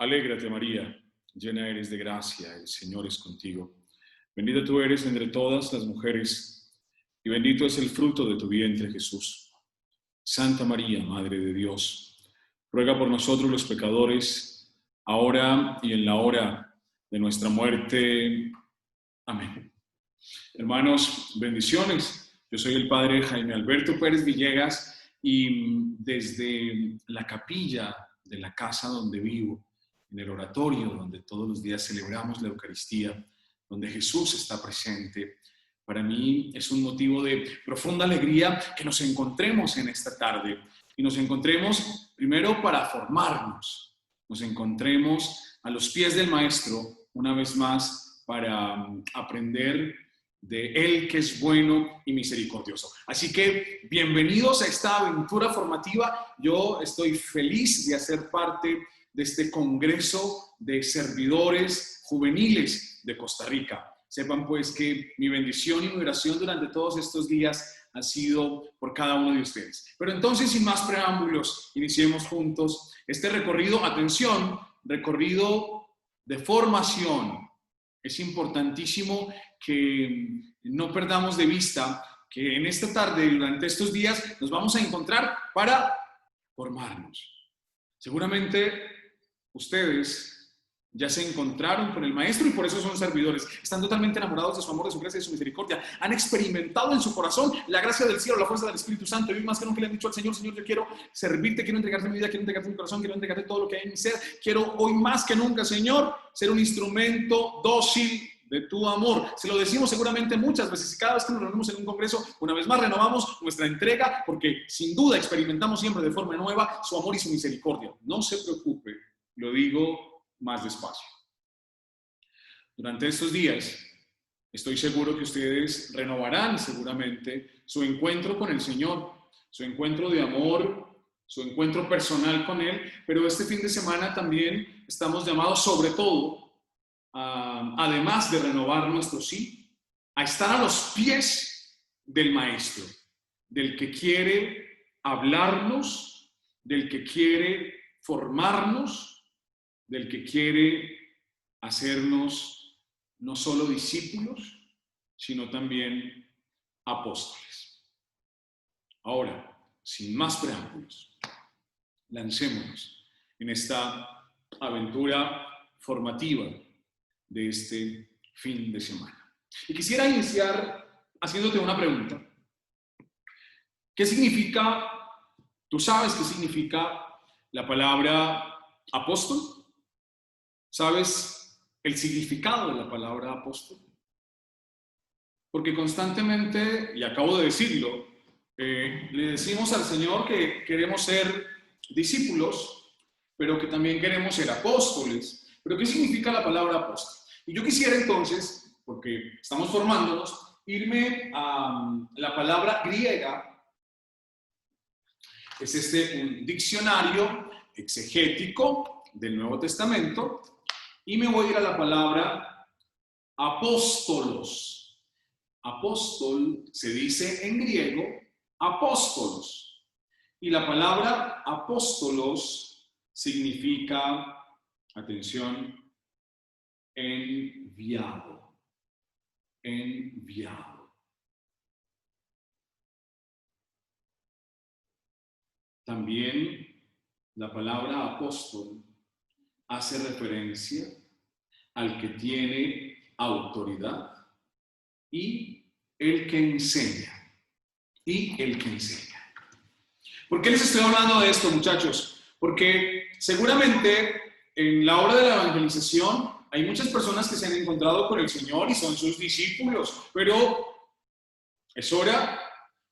Alégrate, María, llena eres de gracia, el Señor es contigo. Bendita tú eres entre todas las mujeres, y bendito es el fruto de tu vientre, Jesús. Santa María, Madre de Dios, ruega por nosotros los pecadores, ahora y en la hora de nuestra muerte. Amén. Hermanos, bendiciones. Yo soy el Padre Jaime Alberto Pérez Villegas y desde la capilla de la casa donde vivo, en el oratorio donde todos los días celebramos la Eucaristía, donde Jesús está presente, para mí es un motivo de profunda alegría que nos encontremos en esta tarde y nos encontremos primero para formarnos, nos encontremos a los pies del Maestro una vez más para aprender de Él que es bueno y misericordioso. Así que bienvenidos a esta aventura formativa. Yo estoy feliz de hacer parte de este congreso de servidores juveniles de Costa Rica. Sepan pues que mi bendición y mi oración durante todos estos días ha sido por cada uno de ustedes. Pero entonces, sin más preámbulos, iniciemos juntos este recorrido. Atención, recorrido de formación. Es importantísimo que no perdamos de vista que en esta tarde, durante estos días, nos vamos a encontrar para formarnos. Seguramente ustedes ya se encontraron con el Maestro y por eso son servidores. Están totalmente enamorados de su amor, de su gracia y de su misericordia. Han experimentado en su corazón la gracia del cielo, la fuerza del Espíritu Santo. Y más que nunca le han dicho al Señor: Señor, yo quiero servirte, quiero entregarte mi vida, quiero entregarte mi corazón, quiero entregarte todo lo que hay en mi ser. Quiero hoy más que nunca, Señor, ser un instrumento dócil de tu amor. Se lo decimos seguramente muchas veces y cada vez que nos reunimos en un congreso, una vez más renovamos nuestra entrega porque sin duda experimentamos siempre de forma nueva su amor y su misericordia. No se preocupe, lo digo más despacio. Durante estos días estoy seguro que ustedes renovarán seguramente su encuentro con el Señor, su encuentro de amor, su encuentro personal con Él, pero este fin de semana también estamos llamados sobre todo, además de renovar nuestro sí, a estar a los pies del Maestro, del que quiere hablarnos, del que quiere formarnos, del que quiere hacernos no solo discípulos, sino también apóstoles. Ahora, sin más preámbulos, lancémonos en esta aventura formativa de este fin de semana. Y quisiera iniciar haciéndote una pregunta. ¿Qué significa, tú sabes qué significa la palabra apóstol? ¿Sabes el significado de la palabra apóstol? Porque constantemente, y acabo de decirlo, le decimos al Señor que queremos ser discípulos, pero que también queremos ser apóstoles. ¿Pero qué significa la palabra apóstol? Y yo quisiera entonces, porque estamos formándonos, irme a la palabra griega. Es un diccionario exegético del Nuevo Testamento. Y me voy a ir a la palabra apóstolos. Apóstol se dice en griego apóstolos. Y la palabra apóstolos significa, atención, enviado. Enviado. También la palabra apóstol hace referencia al que tiene autoridad y el que enseña. Y el que enseña. ¿Por qué les estoy hablando de esto, muchachos? Porque seguramente en la hora de la evangelización hay muchas personas que se han encontrado con el Señor y son sus discípulos, pero es hora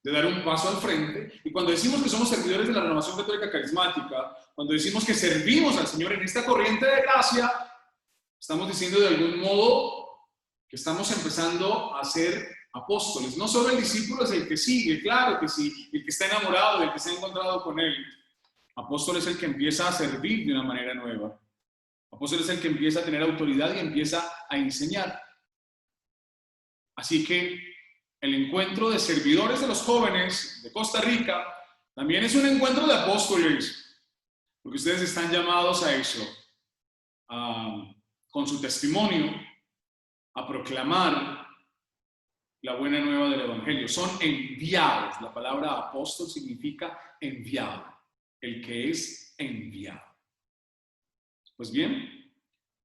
de dar un paso al frente. Y cuando decimos que somos servidores de la Renovación Católica Carismática, cuando decimos que servimos al Señor en esta corriente de gracia, estamos diciendo de algún modo que estamos empezando a ser apóstoles. No solo el discípulo es el que sigue, claro que sí, el que está enamorado, el que se ha encontrado con Él. Apóstol es el que empieza a servir de una manera nueva. Apóstol es el que empieza a tener autoridad y empieza a enseñar. Así que el encuentro de servidores de los jóvenes de Costa Rica también es un encuentro de apóstoles, porque ustedes están llamados a eso. con su testimonio a proclamar la buena nueva del Evangelio. Son enviados. La palabra apóstol significa enviado, el que es enviado. Pues bien,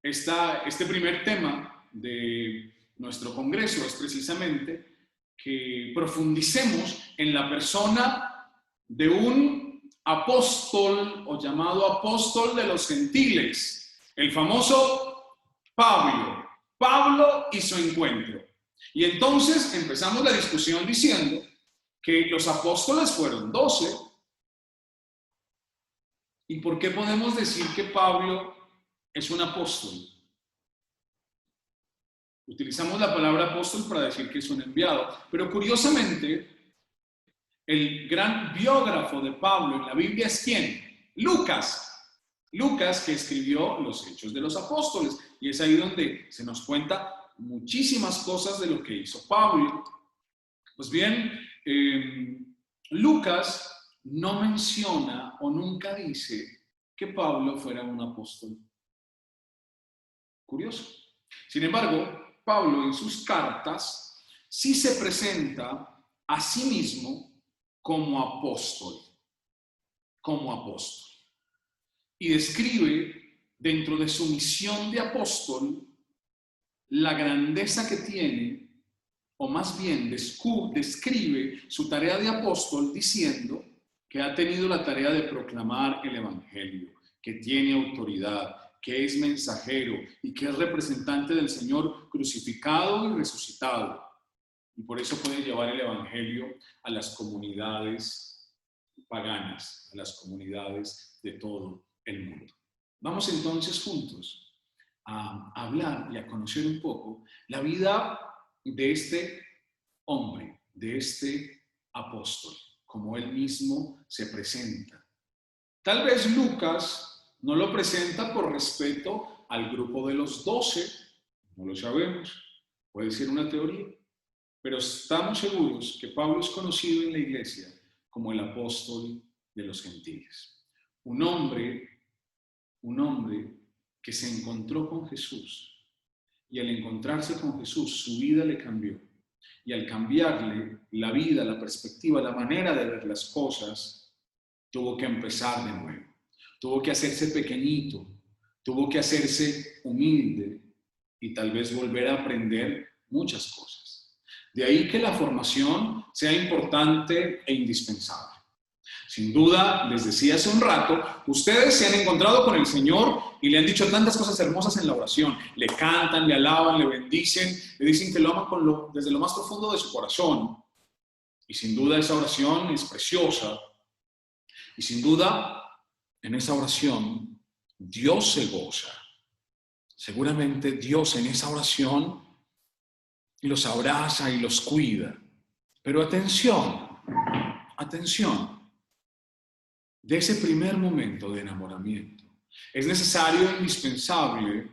este primer tema de nuestro congreso es precisamente que profundicemos en la persona de un apóstol o llamado apóstol de los gentiles, el famoso Pablo y su encuentro. Y entonces empezamos la discusión diciendo que los apóstoles fueron 12. ¿Y por qué podemos decir que Pablo es un apóstol? Utilizamos la palabra apóstol para decir que es un enviado, pero curiosamente, el gran biógrafo de Pablo en la Biblia es ¿quién? Lucas. Lucas, que escribió los Hechos de los Apóstoles, y es ahí donde se nos cuenta muchísimas cosas de lo que hizo Pablo. Pues bien, Lucas no menciona o nunca dice que Pablo fuera un apóstol. Curioso. Sin embargo, Pablo en sus cartas sí se presenta a sí mismo como apóstol. Y describe dentro de su misión de apóstol la grandeza que tiene, o más bien describe su tarea de apóstol diciendo que ha tenido la tarea de proclamar el Evangelio, que tiene autoridad, que es mensajero y que es representante del Señor crucificado y resucitado. Y por eso puede llevar el Evangelio a las comunidades paganas, a las comunidades de todo el mundo. Vamos entonces juntos a hablar y a conocer un poco la vida de este hombre, de este apóstol, como él mismo se presenta. Tal vez Lucas no lo presenta por respeto al grupo de los 12, no lo sabemos, puede ser una teoría, pero estamos seguros que Pablo es conocido en la iglesia como el apóstol de los gentiles. Un hombre que se encontró con Jesús, y al encontrarse con Jesús su vida le cambió, y al cambiarle la vida, la perspectiva, la manera de ver las cosas, tuvo que empezar de nuevo, tuvo que hacerse pequeñito, tuvo que hacerse humilde y tal vez volver a aprender muchas cosas. De ahí que la formación sea importante e indispensable. Sin duda, les decía hace un rato, ustedes se han encontrado con el Señor y le han dicho tantas cosas hermosas en la oración. Le cantan, le alaban, le bendicen, le dicen que lo aman desde lo más profundo de su corazón. Y sin duda esa oración es preciosa. Y sin duda, en esa oración, Dios se goza. Seguramente Dios en esa oración los abraza y los cuida. Pero atención. De ese primer momento de enamoramiento, es necesario e indispensable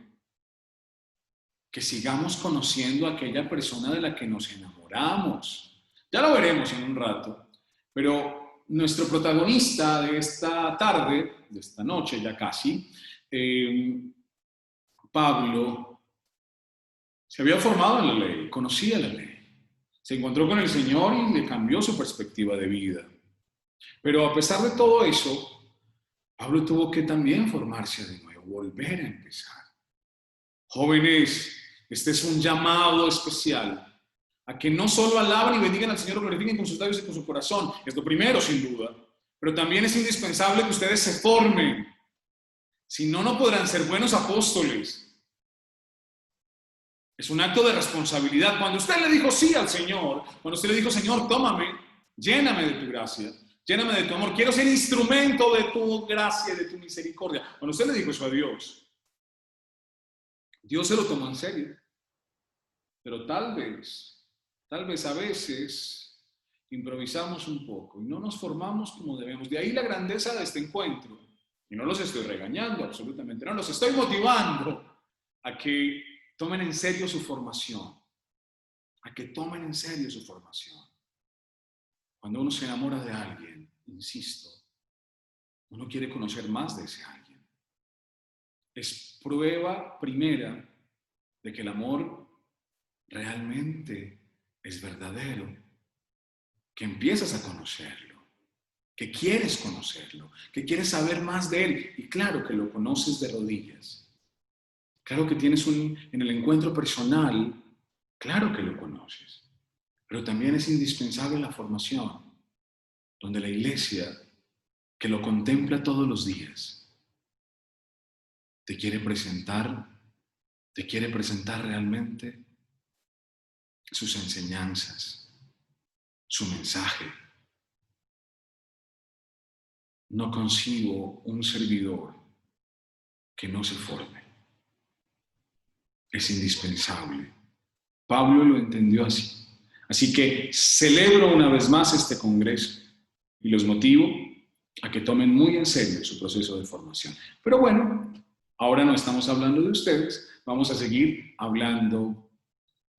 que sigamos conociendo a aquella persona de la que nos enamoramos. Ya lo veremos en un rato, pero nuestro protagonista de esta tarde, de esta noche ya casi, Pablo, se había formado en la ley, conocía la ley, se encontró con el Señor y le cambió su perspectiva de vida. Pero a pesar de todo eso, Pablo tuvo que también formarse de nuevo, volver a empezar. Jóvenes, este es un llamado especial a que no solo alaben y bendigan al Señor, lo glorifiquen con sus labios y con su corazón. Es lo primero, sin duda. Pero también es indispensable que ustedes se formen. Si no, no podrán ser buenos apóstoles. Es un acto de responsabilidad. Cuando usted le dijo sí al Señor, cuando usted le dijo, Señor, tómame, lléname de tu gracia, lléname de tu amor, quiero ser instrumento de tu gracia, de tu misericordia. Cuando usted le dijo eso a Dios, Dios se lo tomó en serio. Pero tal vez a veces improvisamos un poco y no nos formamos como debemos. De ahí la grandeza de este encuentro. Y no los estoy regañando, absolutamente no, los estoy motivando a que tomen en serio su formación. Cuando uno se enamora de alguien, insisto, uno quiere conocer más de ese alguien. Es prueba primera de que el amor realmente es verdadero, que empiezas a conocerlo, que quieres conocerlo, que quieres saber más de él. Y claro que lo conoces de rodillas. Claro que tienes en el encuentro personal, claro que lo conoces. Pero también es indispensable la formación, donde la iglesia, que lo contempla todos los días, te quiere presentar realmente sus enseñanzas, su mensaje. No concibo un servidor que no se forme. Es indispensable. Pablo lo entendió así. Así que celebro una vez más este congreso y los motivo a que tomen muy en serio su proceso de formación. Pero bueno, ahora no estamos hablando de ustedes, vamos a seguir hablando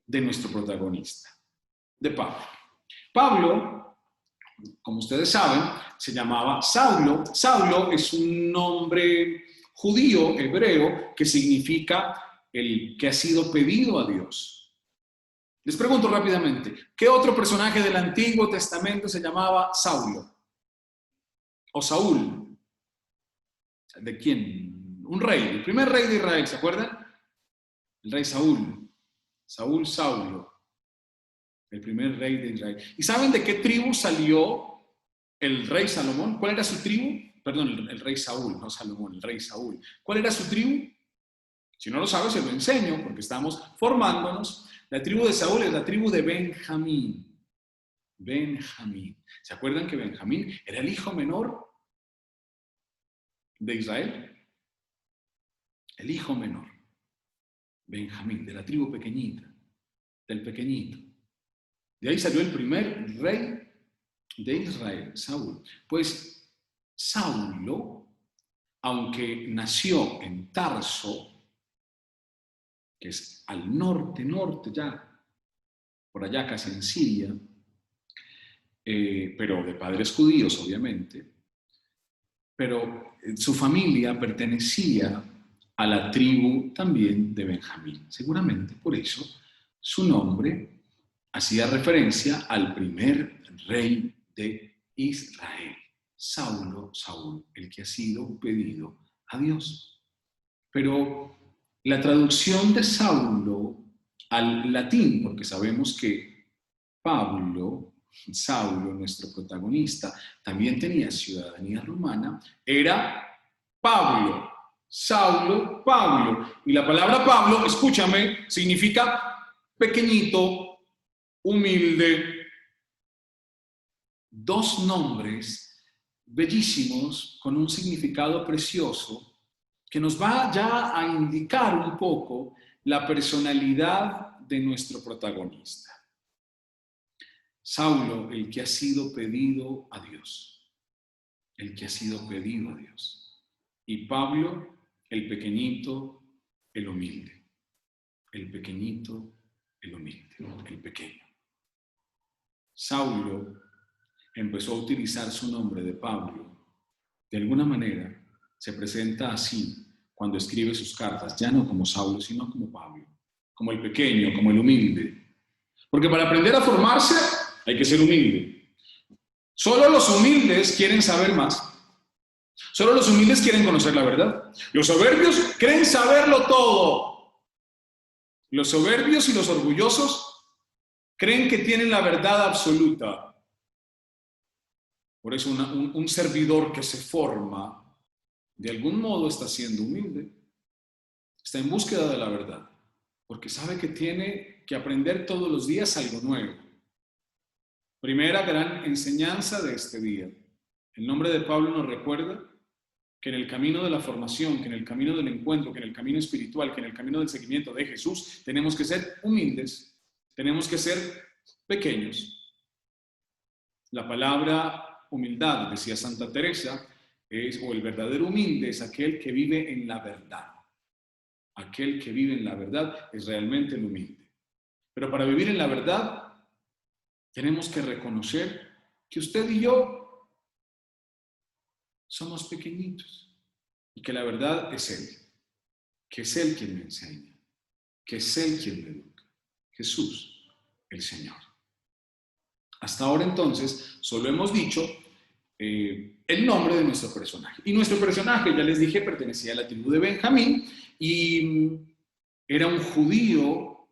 de nuestro protagonista, de Pablo. Pablo, como ustedes saben, se llamaba Saulo. Saulo es un nombre judío, hebreo, que significa el que ha sido pedido a Dios. Les pregunto rápidamente, ¿qué otro personaje del Antiguo Testamento se llamaba Saulo? ¿O Saúl? ¿De quién? Un rey, el primer rey de Israel, ¿se acuerdan? El rey Saúl. Saulo, el primer rey de Israel. ¿Y saben de qué tribu salió el rey Salomón? ¿Cuál era su tribu? Perdón, el rey Saúl, no Salomón, el rey Saúl. ¿Cuál era su tribu? Si no lo sabes, se lo enseño, porque estamos formándonos. La tribu de Saúl es la tribu de Benjamín. Benjamín. ¿Se acuerdan que Benjamín era el hijo menor de Israel? El hijo menor. Benjamín, de la tribu pequeñita, del pequeñito. De ahí salió el primer rey de Israel, Saúl. Pues Saulo, aunque nació en Tarso, que es al norte ya, por allá casi en Siria, pero de padres judíos, obviamente, pero su familia pertenecía a la tribu también de Benjamín. Seguramente por eso su nombre hacía referencia al primer rey de Israel, Saúl, el que ha sido pedido a Dios. Pero la traducción de Saulo al latín, porque sabemos que Saulo, nuestro protagonista, también tenía ciudadanía romana, era Pablo, Saulo, Pablo. Y la palabra Pablo, escúchame, significa pequeñito, humilde. Dos nombres bellísimos con un significado precioso que nos va ya a indicar un poco la personalidad de nuestro protagonista. Saulo, el que ha sido pedido a Dios. El que ha sido pedido a Dios. Y Pablo, el pequeñito, el humilde. El pequeñito, el humilde, el pequeño. Saulo empezó a utilizar su nombre de Pablo. De alguna manera se presenta así cuando escribe sus cartas, ya no como Saulo, sino como Pablo, como el pequeño, como el humilde. Porque para aprender a formarse hay que ser humilde. Solo los humildes quieren saber más. Solo los humildes quieren conocer la verdad. Los soberbios creen saberlo todo. Los soberbios y los orgullosos creen que tienen la verdad absoluta. Por eso un servidor que se forma, de algún modo está siendo humilde. Está en búsqueda de la verdad, porque sabe que tiene que aprender todos los días algo nuevo. Primera gran enseñanza de este día. El nombre de Pablo nos recuerda que en el camino de la formación, que en el camino del encuentro, que en el camino espiritual, que en el camino del seguimiento de Jesús, tenemos que ser humildes, tenemos que ser pequeños. La palabra humildad, decía Santa Teresa, o el verdadero humilde es aquel que vive en la verdad. Aquel que vive en la verdad es realmente el humilde. Pero para vivir en la verdad, tenemos que reconocer que usted y yo somos pequeñitos y que la verdad es Él. que es Él quien me enseña, que es Él quien me educa. Jesús, el Señor. Hasta ahora entonces solo hemos dicho el nombre de nuestro personaje. Y nuestro personaje, ya les dije, pertenecía a la tribu de Benjamín y era un judío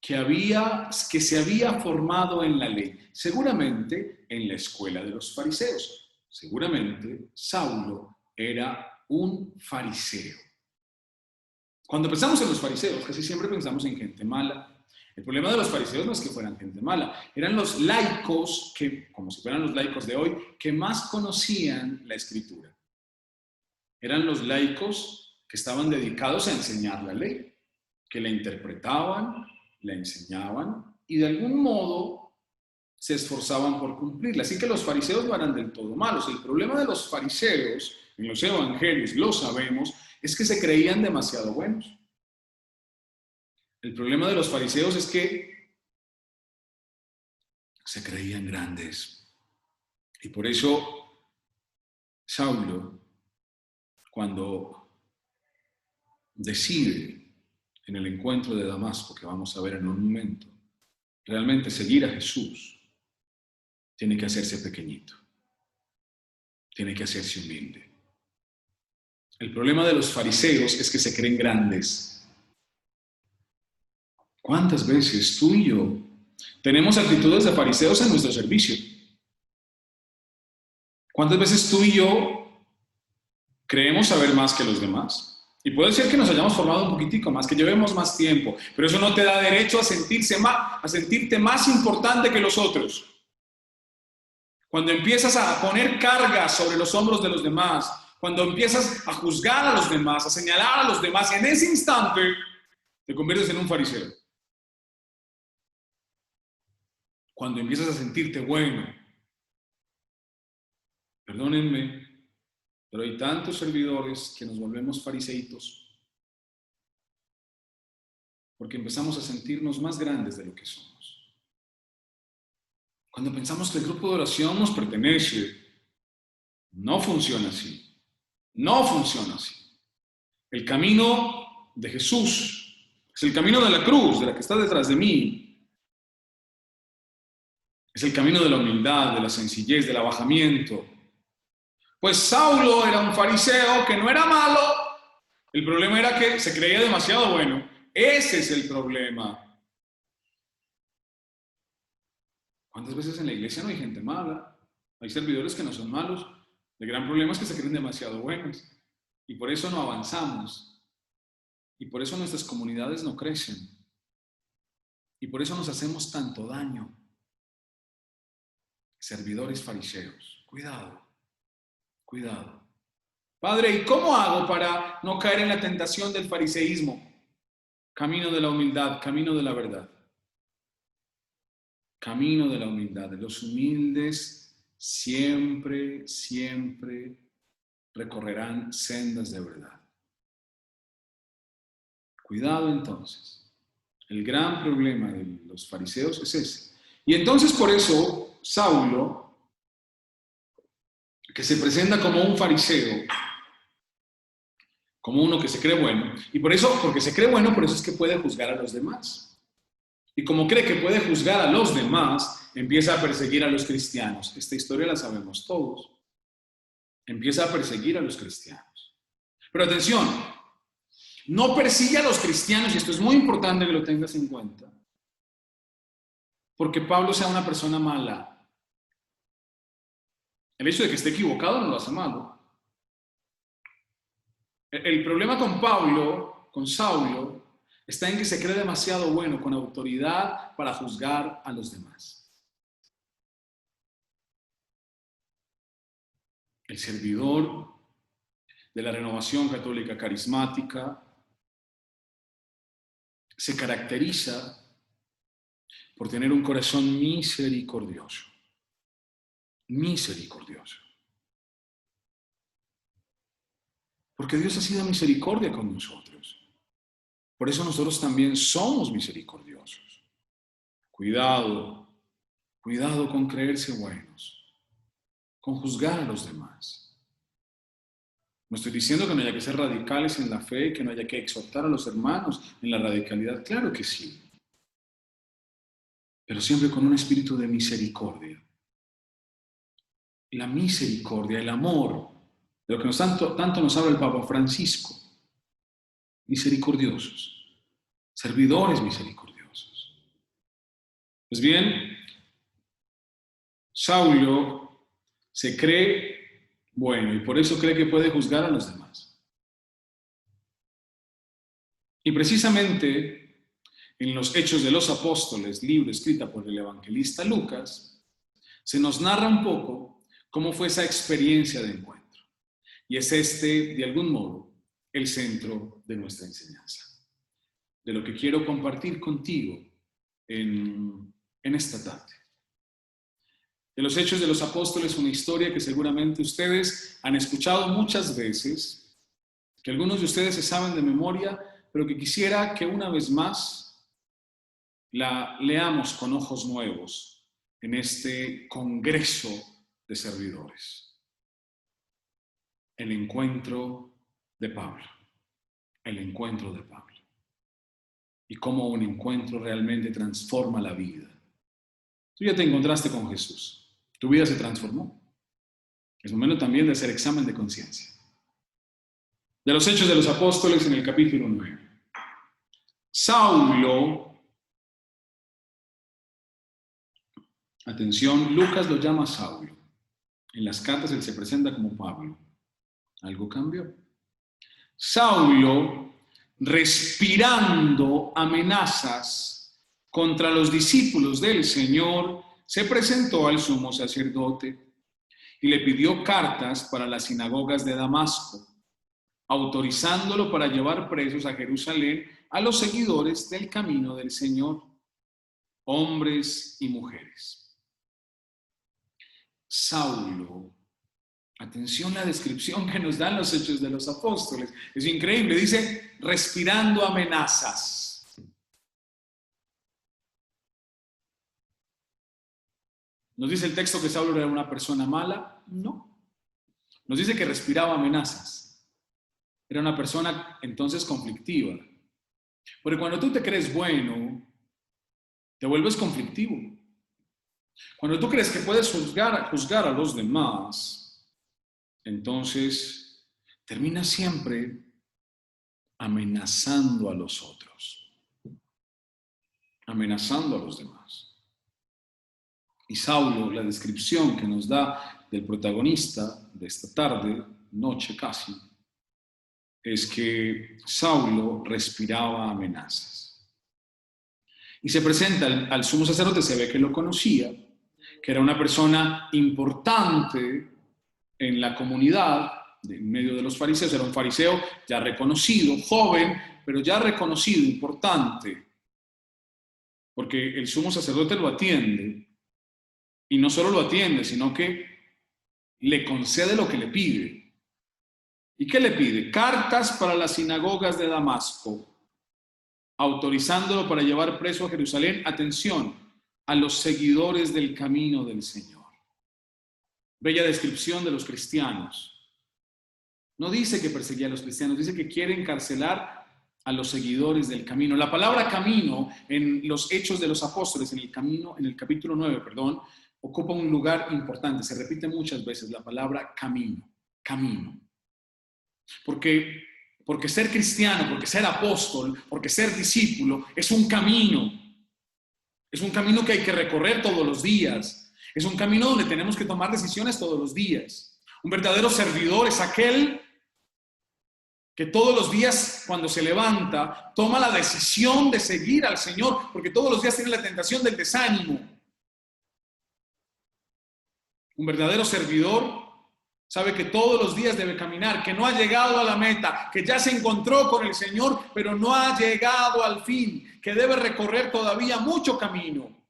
que se había formado en la ley, seguramente en la escuela de los fariseos. Seguramente Saulo era un fariseo. Cuando pensamos en los fariseos, casi siempre pensamos en gente mala. El problema de los fariseos no es que fueran gente mala, eran los laicos, que, como si fueran los laicos de hoy, que más conocían la Escritura. Eran los laicos que estaban dedicados a enseñar la ley, que la interpretaban, la enseñaban y de algún modo se esforzaban por cumplirla. Así que los fariseos no eran del todo malos. El problema de los fariseos, en los evangelios lo sabemos, es que se creían demasiado buenos. El problema de los fariseos es que se creían grandes. Y por eso Saulo, cuando decide en el encuentro de Damasco, que vamos a ver en un momento, realmente seguir a Jesús, tiene que hacerse pequeñito, tiene que hacerse humilde. El problema de los fariseos es que se creen grandes. ¿Cuántas veces tú y yo tenemos actitudes de fariseos en nuestro servicio? ¿Cuántas veces tú y yo creemos saber más que los demás? Y puede ser que nos hayamos formado un poquitico más, que llevemos más tiempo, pero eso no te da derecho a sentirte más importante que los otros. Cuando empiezas a poner cargas sobre los hombros de los demás, cuando empiezas a juzgar a los demás, a señalar a los demás, en ese instante te conviertes en un fariseo. Cuando empiezas a sentirte bueno, perdónenme, pero hay tantos servidores que nos volvemos fariseitos porque empezamos a sentirnos más grandes de lo que somos. Cuando pensamos que el grupo de oración nos pertenece, no funciona así. No funciona así. El camino de Jesús es el camino de la cruz, de la que está detrás de mí. Es el camino de la humildad, de la sencillez, del abajamiento. Pues Saulo era un fariseo que no era malo. El problema era que se creía demasiado bueno. Ese es el problema. ¿Cuántas veces en la iglesia no hay gente mala? Hay servidores que no son malos. El gran problema es que se creen demasiado buenos. Y por eso no avanzamos. Y por eso nuestras comunidades no crecen. Y por eso nos hacemos tanto daño. Servidores fariseos. Cuidado. Cuidado. Padre, ¿y cómo hago para no caer en la tentación del fariseísmo? Camino de la humildad, camino de la verdad. Camino de la humildad. Los humildes siempre, siempre recorrerán sendas de verdad. Cuidado entonces. El gran problema de los fariseos es ese. Y entonces por eso Saulo, que se presenta como un fariseo, como uno que se cree bueno, y por eso, porque se cree bueno, por eso es que puede juzgar a los demás. Y como cree que puede juzgar a los demás, empieza a perseguir a los cristianos. Esta historia la sabemos todos. Empieza a perseguir a los cristianos. Pero atención, no persigue a los cristianos, y esto es muy importante que lo tengas en cuenta, porque Pablo sea una persona mala. El hecho de que esté equivocado no lo hace malo. El problema con Pablo, con Saulo, está en que se cree demasiado bueno, con autoridad para juzgar a los demás. El servidor de la Renovación Católica Carismática se caracteriza por tener un corazón misericordioso. Misericordioso. Porque Dios ha sido misericordia con nosotros. Por eso nosotros también somos misericordiosos. Cuidado, cuidado con creerse buenos, con juzgar a los demás. No estoy diciendo que no haya que ser radicales en la fe, que no haya que exhortar a los hermanos en la radicalidad. Claro que sí. Pero siempre con un espíritu de misericordia. La misericordia, el amor, de lo que tanto nos habla el Papa Francisco. Misericordiosos, servidores misericordiosos. Pues bien, Saulo se cree bueno y por eso cree que puede juzgar a los demás. Y precisamente en los Hechos de los Apóstoles, libro escrito por el evangelista Lucas, se nos narra un poco cómo fue esa experiencia de encuentro. Y es de algún modo, el centro de nuestra enseñanza. De lo que quiero compartir contigo en esta tarde. De los Hechos de los Apóstoles, una historia que seguramente ustedes han escuchado muchas veces, que algunos de ustedes se saben de memoria, pero que quisiera que una vez más la leamos con ojos nuevos en este congreso de servidores. El encuentro de Pablo. El encuentro de Pablo. Y cómo un encuentro realmente transforma la vida. Tú ya te encontraste con Jesús. Tu vida se transformó. Es momento también de hacer examen de conciencia. De los Hechos de los Apóstoles en el capítulo 9. Saulo, atención, Lucas lo llama Saulo. En las cartas él se presenta como Pablo. Algo cambió. Saulo, respirando amenazas contra los discípulos del Señor, se presentó al sumo sacerdote y le pidió cartas para las sinagogas de Damasco, autorizándolo para llevar presos a Jerusalén a los seguidores del camino del Señor, hombres y mujeres. Saulo, atención a la descripción que nos dan los Hechos de los Apóstoles, es increíble, dice, respirando amenazas. ¿Nos dice el texto que Saulo era una persona mala? No. Nos dice que respiraba amenazas. Era una persona entonces conflictiva. Porque cuando tú te crees bueno, te vuelves conflictivo. Cuando tú crees que puedes juzgar a los demás, entonces terminas siempre amenazando a los otros. Amenazando a los demás. Y Saulo, la descripción que nos da del protagonista de esta tarde, noche casi, es que Saulo respiraba amenazas. Y se presenta al sumo sacerdote, se ve que lo conocía, que era una persona importante en la comunidad, en medio de los fariseos, era un fariseo ya reconocido, joven, pero ya reconocido, importante, porque el sumo sacerdote lo atiende. Y no solo lo atiende, sino que le concede lo que le pide. ¿Y qué le pide? Cartas para las sinagogas de Damasco, autorizándolo para llevar preso a Jerusalén, atención, a los seguidores del camino del Señor. Bella descripción de los cristianos. No dice que perseguía a los cristianos, dice que quiere encarcelar a los seguidores del camino. La palabra camino en los Hechos de los Apóstoles, en el capítulo 9, ocupa un lugar importante, se repite muchas veces la palabra camino, camino. Porque ser cristiano, porque ser apóstol, porque ser discípulo es un camino. Es un camino que hay que recorrer todos los días. Es un camino donde tenemos que tomar decisiones todos los días. Un verdadero servidor es aquel que todos los días cuando se levanta toma la decisión de seguir al Señor, porque todos los días tiene la tentación del desánimo. Un verdadero servidor sabe que todos los días debe caminar, que no ha llegado a la meta, que ya se encontró con el Señor, pero no ha llegado al fin, que debe recorrer todavía mucho camino.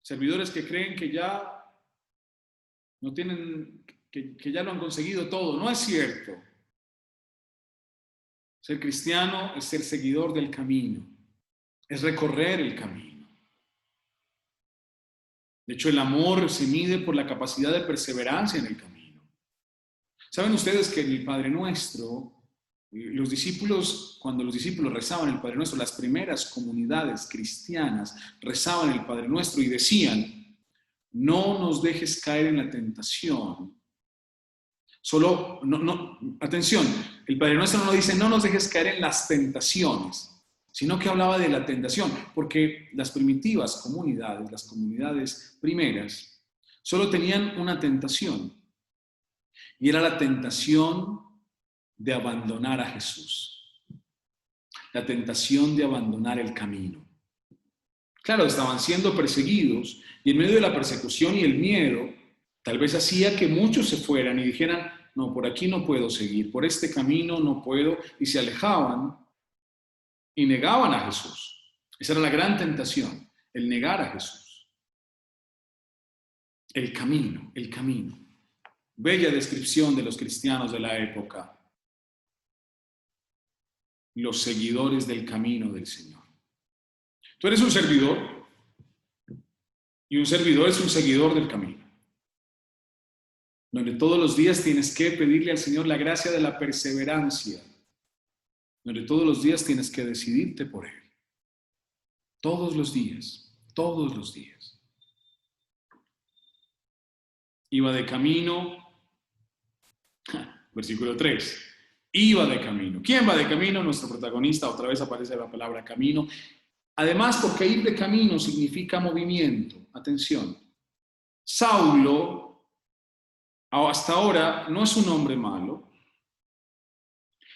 Servidores que creen que ya no tienen, que ya lo han conseguido todo. No es cierto. Ser cristiano es ser seguidor del camino, es recorrer el camino. De hecho, el amor se mide por la capacidad de perseverancia en el camino. ¿Saben ustedes que en el Padre Nuestro, cuando los discípulos rezaban el Padre Nuestro, las primeras comunidades cristianas rezaban el Padre Nuestro y decían: no nos dejes caer en la tentación. Atención, el Padre Nuestro no dice no nos dejes caer en las tentaciones, sino que hablaba de la tentación, porque las primitivas comunidades, las comunidades primeras, solo tenían una tentación, y era la tentación de abandonar a Jesús, la tentación de abandonar el camino. Claro, estaban siendo perseguidos, y en medio de la persecución y el miedo, tal vez hacía que muchos se fueran y dijeran: no, por aquí no puedo seguir, por este camino no puedo, y se alejaban y negaban a Jesús. Esa era la gran tentación, el negar a Jesús. El camino, el camino. Bella descripción de los cristianos de la época. Los seguidores del camino del Señor. Tú eres un servidor, y un servidor es un seguidor del camino, donde todos los días tienes que pedirle al Señor la gracia de la perseverancia, donde todos los días tienes que decidirte por Él. Todos los días, todos los días. Iba de camino, versículo 3, iba de camino. ¿Quién va de camino? Nuestro protagonista, otra vez aparece la palabra camino. Además, porque ir de camino significa movimiento. Atención, Saulo, hasta ahora, no es un hombre malo,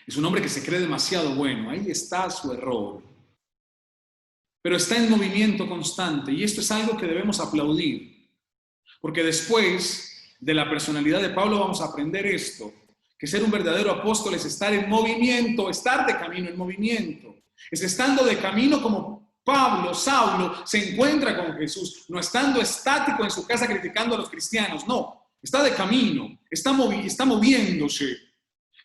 es un hombre que se cree demasiado bueno. Ahí está su error. Pero está en movimiento constante, y esto es algo que debemos aplaudir, porque después de la personalidad de Pablo vamos a aprender esto, que ser un verdadero apóstol es estar en movimiento, estar de camino en movimiento. Es estando de camino como Pablo, Saulo, se encuentra con Jesús, no estando estático en su casa criticando a los cristianos, no, está de camino, está moviéndose.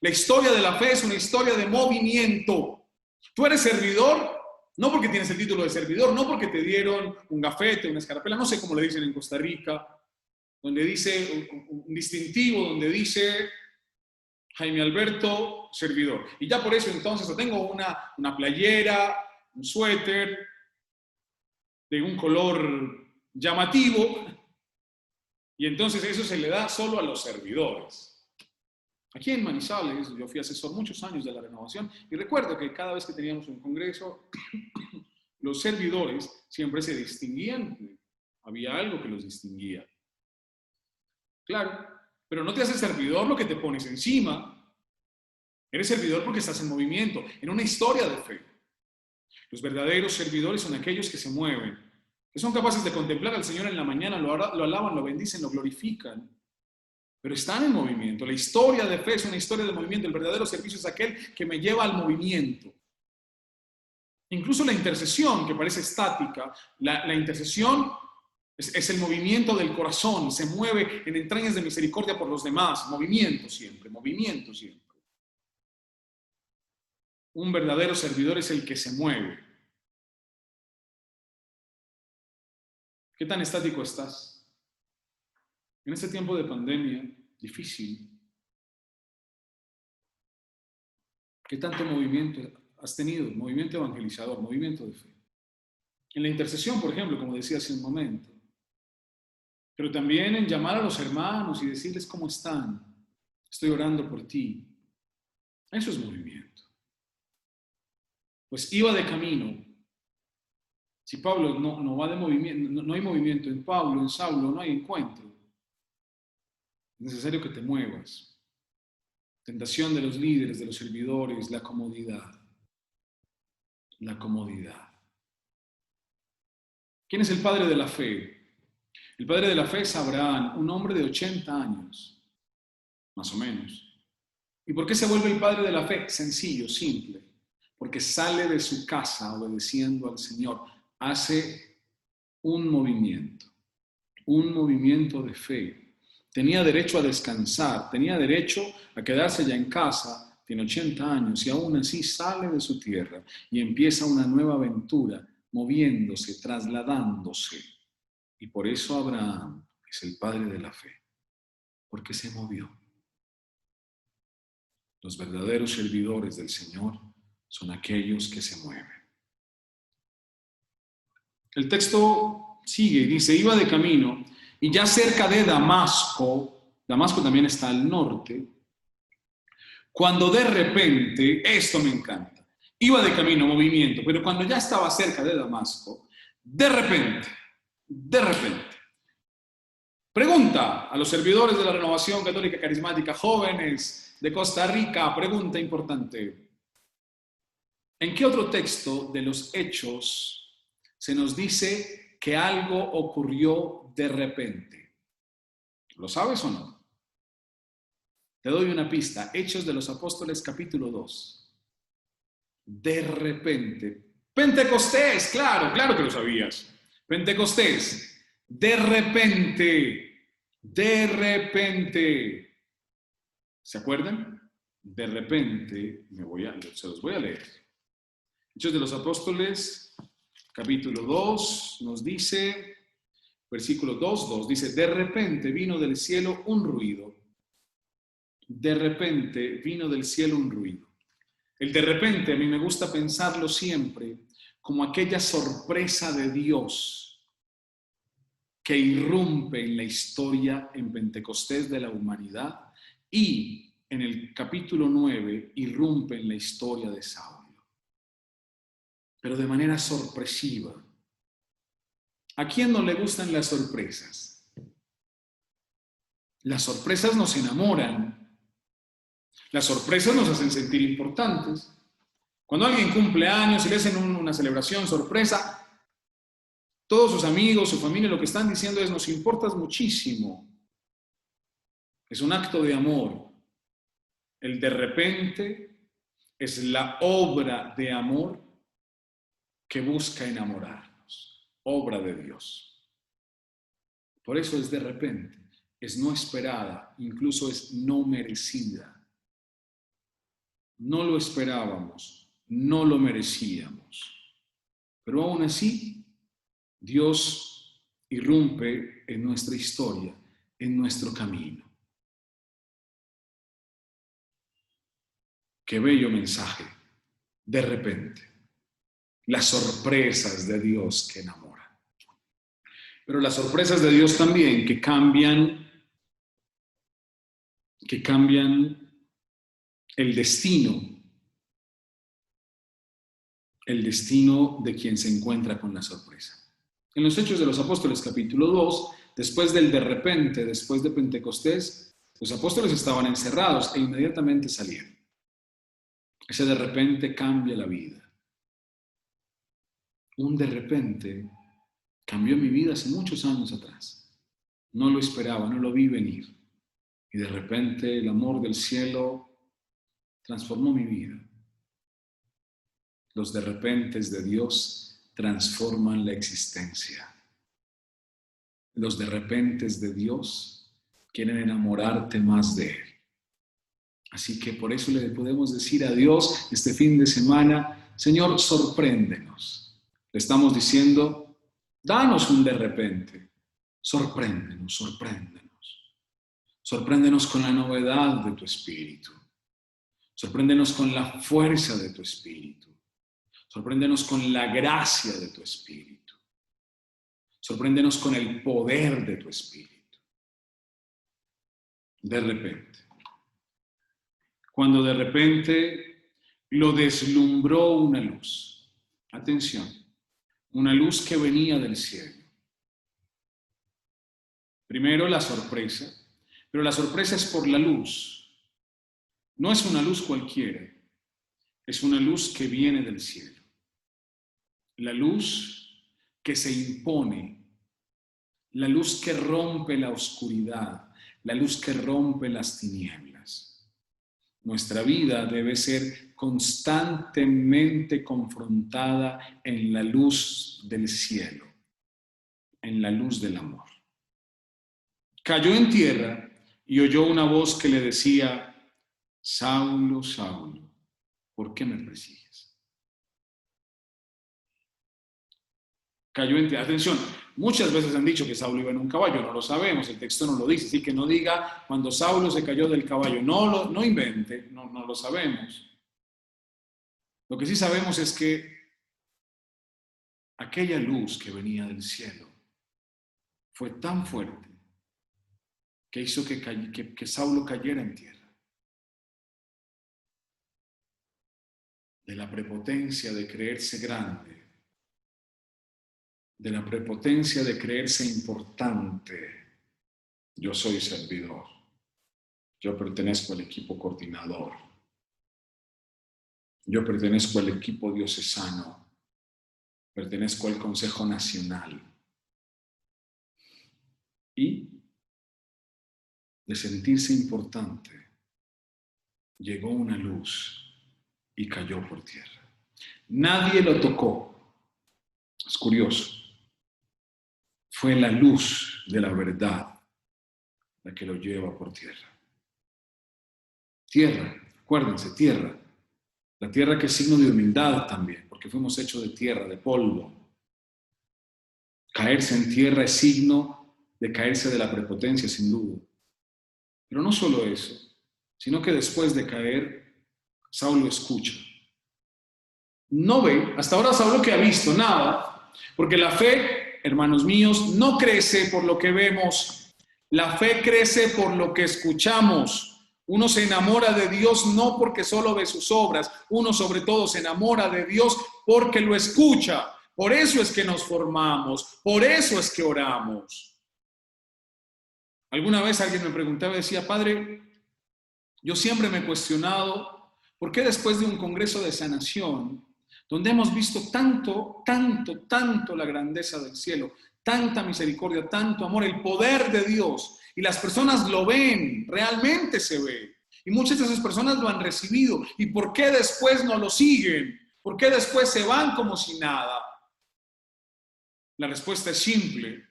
La historia de la fe es una historia de movimiento. Tú eres servidor, no porque tienes el título de servidor, no porque te dieron un gafete, una escarapela, no sé cómo le dicen en Costa Rica, donde dice un distintivo, donde dice Jaime Alberto, servidor. Y ya por eso entonces tengo una playera, un suéter de un color llamativo, y entonces eso se le da solo a los servidores. Aquí en Manizales, yo fui asesor muchos años de la renovación, y recuerdo que cada vez que teníamos un congreso, los servidores siempre se distinguían, había algo que los distinguía. Claro, pero no te haces servidor lo que te pones encima. Eres servidor porque estás en movimiento, en una historia de fe. Los verdaderos servidores son aquellos que se mueven, que son capaces de contemplar al Señor en la mañana, lo alaban, lo bendicen, lo glorifican, pero están en movimiento. La historia de fe es una historia de movimiento. El verdadero servicio es aquel que me lleva al movimiento. Incluso la intercesión, que parece estática, la intercesión es el movimiento del corazón, se mueve en entrañas de misericordia por los demás, movimiento siempre, movimiento siempre. Un verdadero servidor es el que se mueve. ¿Qué tan estático estás? En este tiempo de pandemia difícil, ¿qué tanto movimiento has tenido? Movimiento evangelizador, movimiento de fe. En la intercesión, por ejemplo, como decía hace un momento, pero también en llamar a los hermanos y decirles cómo están. Estoy orando por ti. Eso es movimiento. Pues iba de camino. Si Pablo no va de movimiento, no hay movimiento en Pablo, en Saulo, no hay encuentro. Es necesario que te muevas. Tentación de los líderes, de los servidores, la comodidad. La comodidad. ¿Quién es el padre de la fe? El padre de la fe es Abraham, un hombre de 80 años, más o menos. ¿Y por qué se vuelve el padre de la fe? Sencillo, simple. Porque sale de su casa obedeciendo al Señor. Hace un movimiento de fe. Tenía derecho a descansar, tenía derecho a quedarse ya en casa, tiene 80 años y aún así sale de su tierra y empieza una nueva aventura, moviéndose, trasladándose. Y por eso Abraham es el padre de la fe, porque se movió. Los verdaderos servidores del Señor son aquellos que se mueven. El texto sigue y dice, iba de camino y ya cerca de Damasco, Damasco también está al norte, cuando de repente, esto me encanta, iba de camino, movimiento, pero cuando ya estaba cerca de Damasco, de repente, pregunta a los servidores de la Renovación Católica Carismática, jóvenes de Costa Rica, pregunta importante. ¿En qué otro texto de los Hechos se nos dice que algo ocurrió de repente? ¿Lo sabes o no? Te doy una pista. Hechos de los Apóstoles, capítulo 2. De repente. Pentecostés, claro que lo sabías. Pentecostés. De repente. ¿Se acuerdan? De repente, se los voy a leer. Hechos de los Apóstoles, capítulo 2, nos dice, versículo 2, dice, de repente vino del cielo un ruido. De repente vino del cielo un ruido. El de repente a mí me gusta pensarlo siempre como aquella sorpresa de Dios que irrumpe en la historia en Pentecostés de la humanidad y en el capítulo 9 irrumpe en la historia de Saulo. Pero de manera sorpresiva. ¿A quién no le gustan las sorpresas? Las sorpresas nos enamoran. Las sorpresas nos hacen sentir importantes. Cuando alguien cumple años y le hacen una celebración sorpresa, todos sus amigos, su familia, lo que están diciendo es, nos importas muchísimo. Es un acto de amor. El de repente es la obra de amor que busca enamorarnos. Obra de Dios. Por eso es de repente, es no esperada, incluso es no merecida. No lo esperábamos, no lo merecíamos. Pero aún así, Dios irrumpe en nuestra historia, en nuestro camino. Qué bello mensaje, de repente. Las sorpresas de Dios que enamoran. Pero las sorpresas de Dios también que cambian el destino de quien se encuentra con la sorpresa. En los Hechos de los Apóstoles, capítulo 2, después del de repente, después de Pentecostés, los apóstoles estaban encerrados e inmediatamente salieron. Ese de repente cambia la vida. Un de repente cambió mi vida hace muchos años atrás. No lo esperaba, no lo vi venir. Y de repente el amor del cielo transformó mi vida. Los de repentes de Dios transforman la existencia. Los de repentes de Dios quieren enamorarte más de Él. Así que por eso le podemos decir a Dios este fin de semana, Señor, sorpréndenos. Le estamos diciendo, danos un de repente. Sorpréndenos, sorpréndenos. Sorpréndenos con la novedad de tu espíritu. Sorpréndenos con la fuerza de tu espíritu. Sorpréndenos con la gracia de tu espíritu. Sorpréndenos con el poder de tu espíritu. De repente. Cuando de repente lo deslumbró una luz. Atención, una luz que venía del cielo. Primero la sorpresa, pero la sorpresa es por la luz. No es una luz cualquiera, es una luz que viene del cielo. La luz que se impone, la luz que rompe la oscuridad, la luz que rompe las tinieblas. Nuestra vida debe ser constantemente confrontada en la luz del cielo, en la luz del amor. Cayó en tierra y oyó una voz que le decía, Saulo, Saulo, ¿por qué me persigues? Cayó en tierra. Atención, Muchas veces han dicho que Saulo iba en un caballo, no lo sabemos, el texto no lo dice, así que no diga cuando Saulo se cayó del caballo, no invente, no lo sabemos. Lo que sí sabemos es que aquella luz que venía del cielo fue tan fuerte que hizo que Saulo cayera en tierra. De la prepotencia de creerse grande, de la prepotencia de creerse importante. Yo soy servidor, yo pertenezco al equipo coordinador, yo pertenezco al equipo diocesano, pertenezco al Consejo Nacional. Y de sentirse importante, llegó una luz y cayó por tierra. Nadie lo tocó. Es curioso. Fue la luz de la verdad la que lo lleva por tierra. Tierra, acuérdense, tierra. La tierra que es signo de humildad también, porque fuimos hechos de tierra, de polvo. Caerse en tierra es signo de caerse de la prepotencia, sin duda. Pero no solo eso, sino que después de caer, Saulo escucha. No ve, hasta ahora Saulo que ha visto nada, porque la fe, hermanos míos, no crece por lo que vemos, la fe crece por lo que escuchamos. Uno se enamora de Dios no porque solo ve sus obras, uno sobre todo se enamora de Dios porque lo escucha. Por eso es que nos formamos, por eso es que oramos. Alguna vez alguien me preguntaba y decía, Padre, yo siempre me he cuestionado por qué después de un congreso de sanación, donde hemos visto tanto la grandeza del cielo, tanta misericordia, tanto amor, el poder de Dios, y las personas lo ven, realmente se ve, y muchas de esas personas lo han recibido, ¿y por qué después no lo siguen? ¿Por qué después se van como si nada? La respuesta es simple,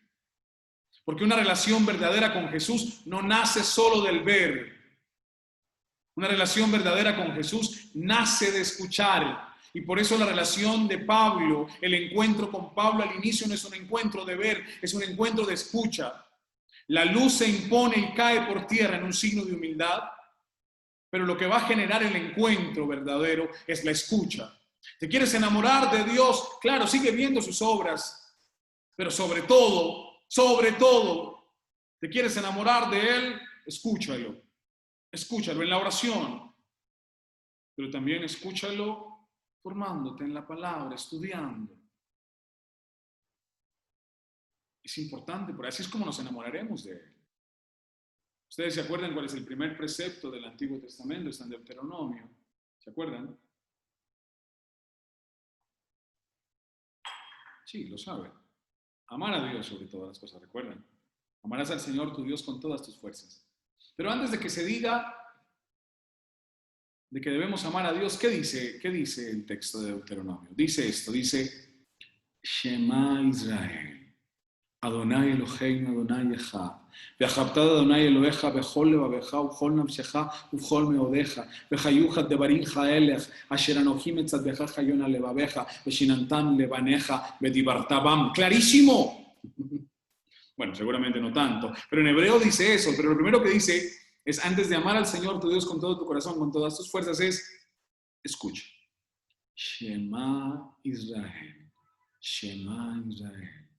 porque una relación verdadera con Jesús no nace solo del ver. Una relación verdadera con Jesús nace de escuchar. Y por eso la relación de Pablo, el encuentro con Pablo al inicio no es un encuentro de ver, es un encuentro de escucha. La luz se impone y cae por tierra en un signo de humildad, pero lo que va a generar el encuentro verdadero es la escucha. ¿Te quieres enamorar de Dios? Claro, sigue viendo sus obras, pero sobre todo, ¿te quieres enamorar de Él? Escúchalo. Escúchalo en la oración, pero también escúchalo formándote en la palabra, estudiando. Es importante, porque así es como nos enamoraremos de Él. ¿Ustedes se acuerdan cuál es el primer precepto del Antiguo Testamento? Está en Deuteronomio. ¿Se acuerdan? Sí, lo saben. Amar a Dios sobre todas las cosas, ¿recuerdan? Amarás al Señor tu Dios con todas tus fuerzas. Pero antes de que se diga de que debemos amar a Dios, ¿qué dice el texto de Deuteronomio? Dice esto, dice Shema Israel, Adonai Eloheinu Adonai Echad, Ve'achavtad Adonai Elohecha bechol levavecha ubchol nafshecha ubchol meodeja, Vechayuchat devarimcha elech, asher anoji metzadvecha chayon al levavecha, Veshinantam levaneja, Vedibartabam. ¡Clarísimo! Bueno, seguramente no tanto, pero en hebreo dice eso, pero lo primero que dice es antes de amar al Señor tu Dios con todo tu corazón, con todas tus fuerzas, es escucha. Shema Israel, Shema Israel,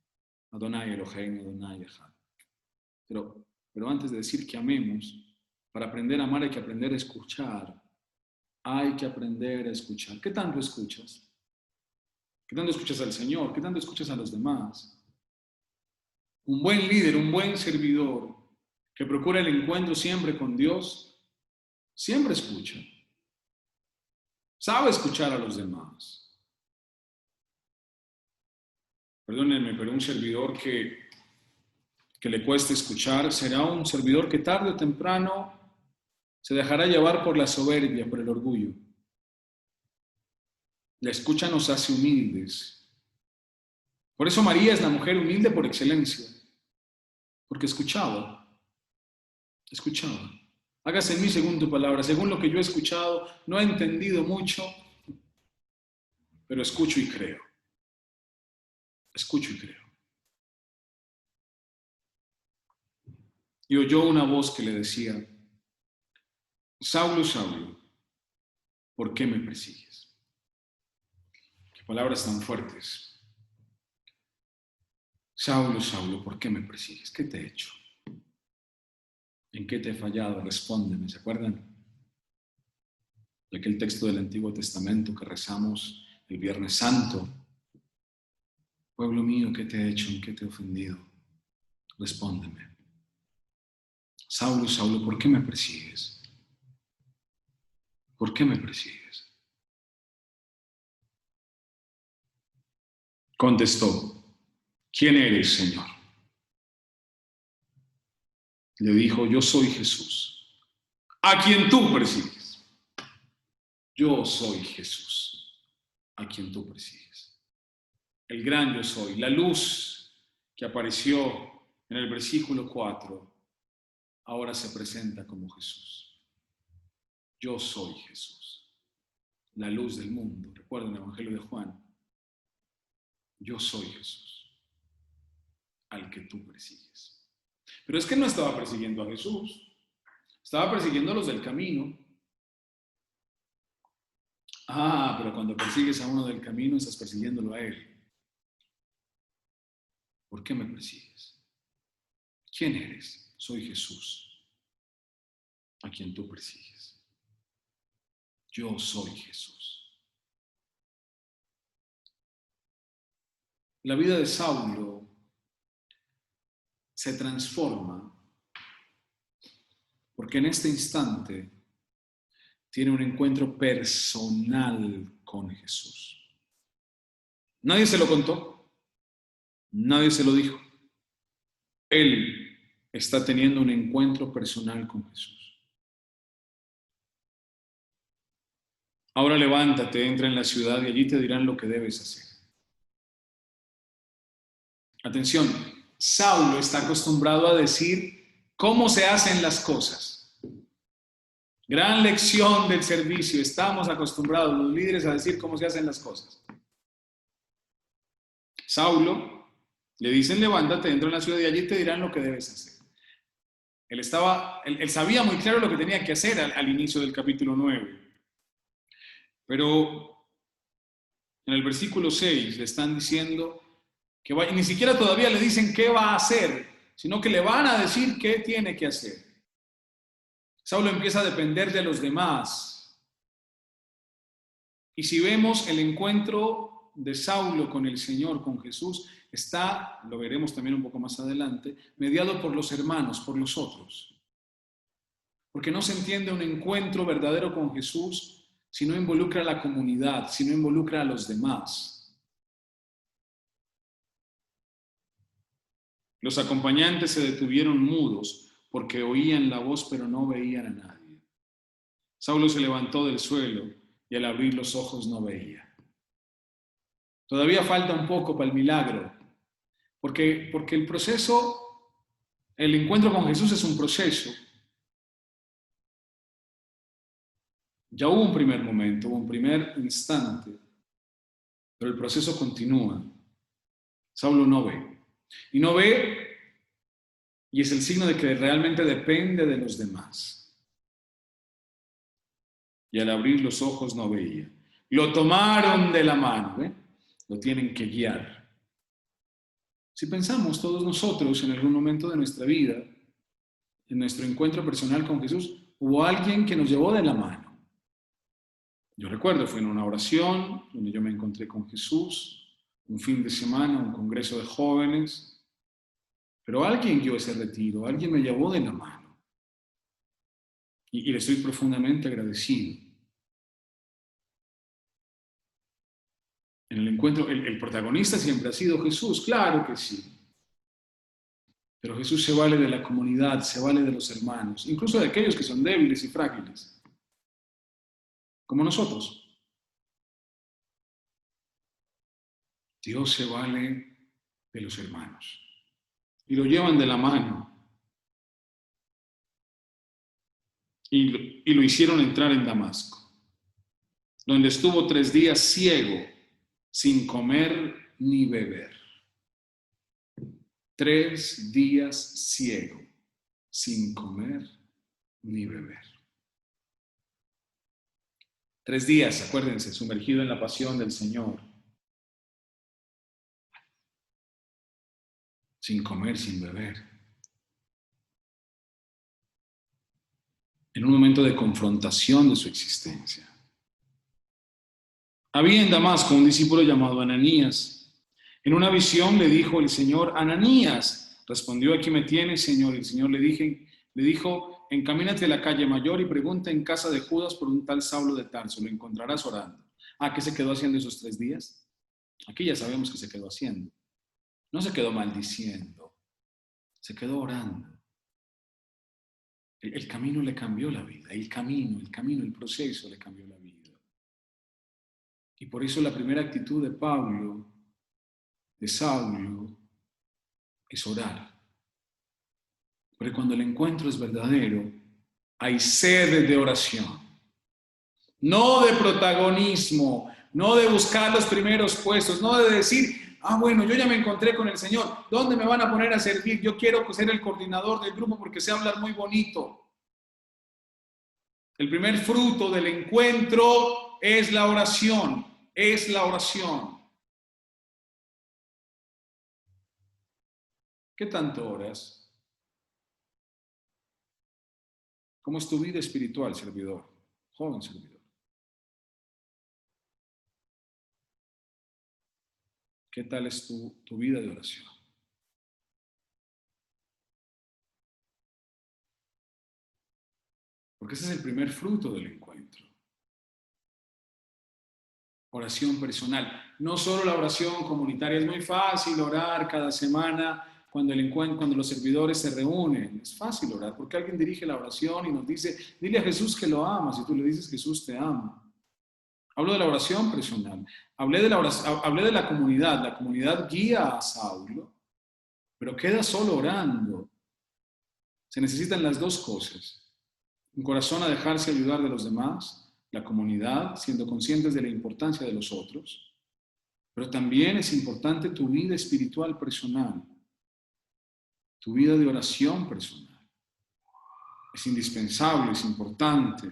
Adonai Eloheinu, Adonai Echad. Pero antes de decir que amemos, para aprender a amar hay que aprender a escuchar. Hay que aprender a escuchar. ¿Qué tanto escuchas? ¿Qué tanto escuchas al Señor? ¿Qué tanto escuchas a los demás? Un buen líder, un buen servidor que procura el encuentro siempre con Dios, siempre escucha. Sabe escuchar a los demás. Perdónenme, pero un servidor que le cueste escuchar será un servidor que tarde o temprano se dejará llevar por la soberbia, por el orgullo. La escucha nos hace humildes. Por eso María es la mujer humilde por excelencia, porque escuchaba. Hágase en mí según tu palabra, según lo que yo he escuchado, no he entendido mucho, pero escucho y creo. Escucho y creo. y oyó una voz que le decía: Saulo, Saulo, ¿por qué me persigues? Qué palabras tan fuertes. Saulo, Saulo, ¿por qué me persigues? ¿Qué te he hecho? ¿En qué te he fallado? Respóndeme. ¿Se acuerdan de aquel texto del Antiguo Testamento que rezamos el Viernes Santo? Pueblo mío, ¿qué te he hecho? ¿En qué te he ofendido? Respóndeme. Saulo, Saulo, ¿por qué me persigues? ¿Por qué me persigues? Contestó: ¿quién eres, Señor? Le dijo: yo soy Jesús, a quien tú persigues. Yo soy Jesús, a quien tú persigues. El gran yo soy, la luz que apareció en el versículo 4, ahora se presenta como Jesús. Yo soy Jesús, la luz del mundo. Recuerden el Evangelio de Juan. Yo soy Jesús, al que tú persigues. Pero es que no estaba persiguiendo a Jesús, estaba persiguiendo a los del camino. Pero cuando persigues a uno del camino, estás persiguiéndolo a él. ¿Por qué me persigues? ¿Quién eres? Soy Jesús, a quien tú persigues. Yo soy Jesús. La vida de Saulo se transforma porque en este instante tiene un encuentro personal con Jesús. Nadie se lo contó, nadie se lo dijo. Él está teniendo un encuentro personal con Jesús. Ahora levántate, entra en la ciudad y allí te dirán lo que debes hacer. Atención, Saulo está acostumbrado a decir cómo se hacen las cosas. Gran lección del servicio. Estamos acostumbrados los líderes a decir cómo se hacen las cosas. Saulo, le dicen: levántate, entra en la ciudad y allí te dirán lo que debes hacer. Él sabía muy claro lo que tenía que hacer al inicio del capítulo 9. Pero en el versículo 6 le están diciendo que y ni siquiera todavía le dicen qué va a hacer, sino que le van a decir qué tiene que hacer. Saulo empieza a depender de los demás. Y si vemos el encuentro de Saulo con el Señor, con Jesús, está, lo veremos también un poco más adelante, mediado por los hermanos, por los otros. Porque no se entiende un encuentro verdadero con Jesús si no involucra a la comunidad, si no involucra a los demás. Los acompañantes se detuvieron mudos porque oían la voz pero no veían a nadie. Saulo se levantó del suelo y al abrir los ojos no veía. Todavía falta un poco para el milagro, porque el proceso, el encuentro con Jesús es un proceso. Ya hubo un primer momento, hubo un primer instante, pero el proceso continúa. Saulo no ve. Y no ve, y es el signo de que realmente depende de los demás. Y al abrir los ojos no veía. Lo tomaron de la mano, ¿eh? Lo tienen que guiar. Si pensamos todos nosotros en algún momento de nuestra vida, en nuestro encuentro personal con Jesús, hubo alguien que nos llevó de la mano. Yo recuerdo, fue en una oración donde yo me encontré con Jesús, un fin de semana, un congreso de jóvenes, pero alguien dio ese retiro, alguien me llevó de la mano. Y le estoy profundamente agradecido. En el encuentro, el protagonista siempre ha sido Jesús, claro que sí. Pero Jesús se vale de la comunidad, se vale de los hermanos, incluso de aquellos que son débiles y frágiles, como nosotros. Dios se vale de los hermanos y lo llevan de la mano y lo hicieron entrar en Damasco, donde estuvo 3 días ciego, sin comer ni beber. 3 días ciego, sin comer ni beber. 3 días, acuérdense, sumergido en la pasión del Señor. Sin comer, sin beber. En un momento de confrontación de su existencia. Había en Damasco un discípulo llamado Ananías. En una visión le dijo el Señor: Ananías. Respondió: aquí me tienes, Señor. Y el Señor le dijo: encamínate a la calle mayor y pregunta en casa de Judas por un tal Saulo de Tarso. Lo encontrarás orando. ¿Qué se quedó haciendo esos 3 días? Aquí ya sabemos que se quedó haciendo. No se quedó maldiciendo. Se quedó orando. El camino le cambió la vida. El proceso le cambió la vida. Y por eso la primera actitud de Saulo, es orar. Porque cuando el encuentro es verdadero, hay sed de oración. No de protagonismo, no de buscar los primeros puestos, no de decir: bueno, yo ya me encontré con el Señor, ¿dónde me van a poner a servir? Yo quiero ser el coordinador del grupo porque sé hablar muy bonito. El primer fruto del encuentro es la oración, ¿Qué tanto oras? ¿Cómo es tu vida espiritual, servidor? Joven servidor. ¿Qué tal es tu vida de oración? Porque ese es el primer fruto del encuentro. Oración personal. No solo la oración comunitaria. Es muy fácil orar cada semana cuando los servidores se reúnen. Es fácil orar porque alguien dirige la oración y nos dice: dile a Jesús que lo amas, y tú le dices: Jesús te ama. Hablo de la oración personal. Hablé de la comunidad. La comunidad guía a Saulo, pero queda solo orando. Se necesitan las dos cosas. Un corazón a dejarse ayudar de los demás, la comunidad, siendo conscientes de la importancia de los otros, pero también es importante tu vida espiritual personal, tu vida de oración personal. Es indispensable, es importante.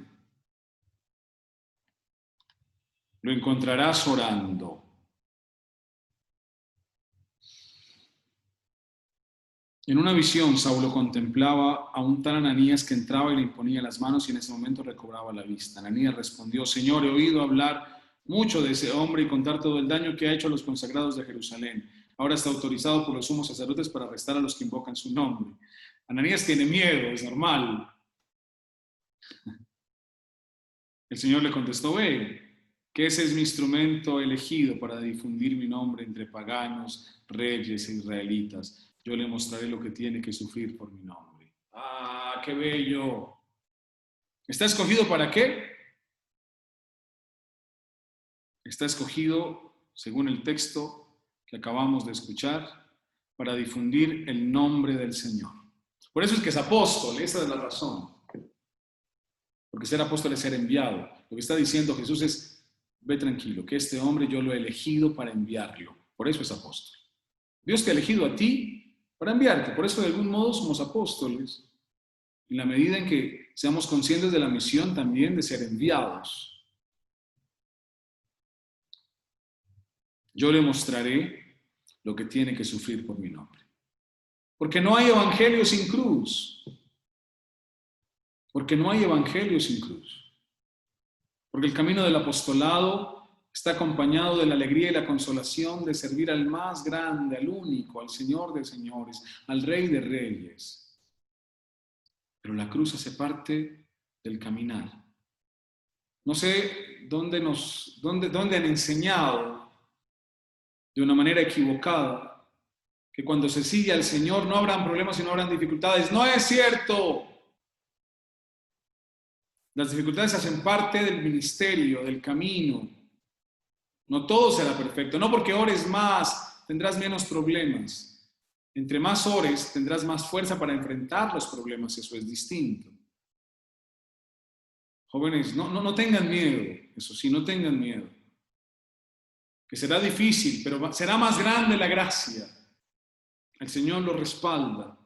Lo encontrarás orando. En una visión, Saulo contemplaba a un tal Ananías que entraba y le imponía las manos y en ese momento recobraba la vista. Ananías respondió: Señor, he oído hablar mucho de ese hombre y contar todo el daño que ha hecho a los consagrados de Jerusalén. Ahora está autorizado por los sumos sacerdotes para arrestar a los que invocan su nombre. Ananías tiene miedo, es normal. El Señor le contestó: ve, que ese es mi instrumento elegido para difundir mi nombre entre paganos, reyes e israelitas. Yo le mostraré lo que tiene que sufrir por mi nombre. ¡Qué bello! ¿Está escogido para qué? Está escogido, según el texto que acabamos de escuchar, para difundir el nombre del Señor. Por eso es que es apóstol, esa es la razón. Porque ser apóstol es ser enviado. Lo que está diciendo Jesús es: ve tranquilo, que este hombre yo lo he elegido para enviarlo. Por eso es apóstol. Dios te ha elegido a ti para enviarte. Por eso de algún modo somos apóstoles. En la medida en que seamos conscientes de la misión también de ser enviados. Yo le mostraré lo que tiene que sufrir por mi nombre. Porque no hay evangelio sin cruz. Porque no hay evangelio sin cruz. Porque el camino del apostolado está acompañado de la alegría y la consolación de servir al más grande, al único, al Señor de señores, al Rey de reyes. Pero la cruz hace parte del caminar. No sé dónde han enseñado de una manera equivocada que cuando se sigue al Señor no habrán problemas y no habrán dificultades. ¡No es cierto! Las dificultades hacen parte del ministerio, del camino. No todo será perfecto. No porque ores más tendrás menos problemas. Entre más ores tendrás más fuerza para enfrentar los problemas. Eso es distinto. Jóvenes, no tengan miedo. Eso sí, no tengan miedo. Que será difícil, pero será más grande la gracia. El Señor lo respalda.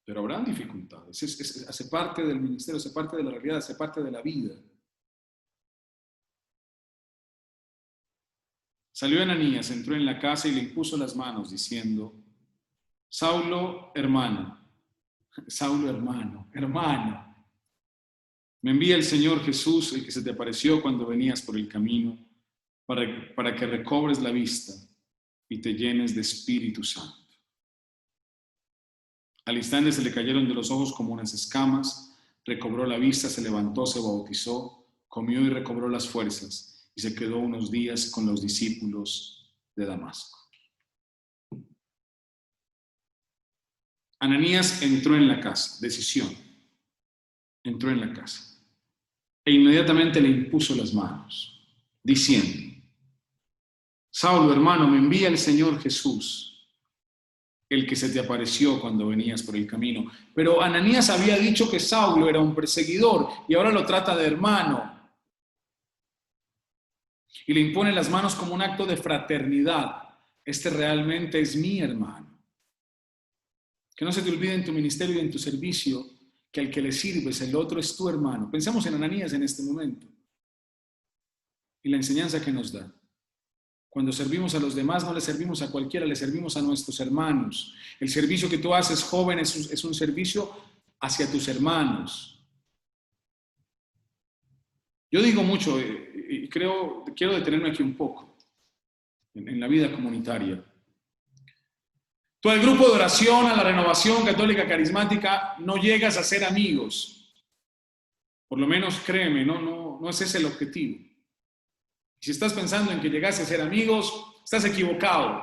pero habrán dificultades. Hace parte del ministerio, hace parte de la realidad, hace parte de la vida. Salió Ananías, entró en la casa y le impuso las manos, diciendo: Saulo, hermano, me envía el Señor Jesús, el que se te apareció cuando venías por el camino, para que recobres la vista y te llenes de Espíritu Santo. Al instante se le cayeron de los ojos como unas escamas, recobró la vista, se levantó, se bautizó, comió y recobró las fuerzas, y se quedó unos días con los discípulos de Damasco. Ananías entró en la casa, decisión, entró en la casa, e inmediatamente le impuso las manos, diciendo: Saulo, hermano, me envía el Señor Jesús, el que se te apareció cuando venías por el camino. Pero Ananías había dicho que Saulo era un perseguidor y ahora lo trata de hermano. Y le impone las manos como un acto de fraternidad. Este realmente es mi hermano. Que no se te olvide en tu ministerio y en tu servicio que al que le sirves, el otro es tu hermano. Pensemos en Ananías en este momento y la enseñanza que nos da. Cuando servimos a los demás, no le servimos a cualquiera, le servimos a nuestros hermanos. El servicio que tú haces, joven, es un servicio hacia tus hermanos. Yo digo mucho y quiero detenerme aquí un poco en la vida comunitaria. Tú al grupo de oración, a la Renovación Católica Carismática, no llegas a ser amigos. Por lo menos créeme, no es ese el objetivo. Si estás pensando en que llegase a ser amigos, estás equivocado.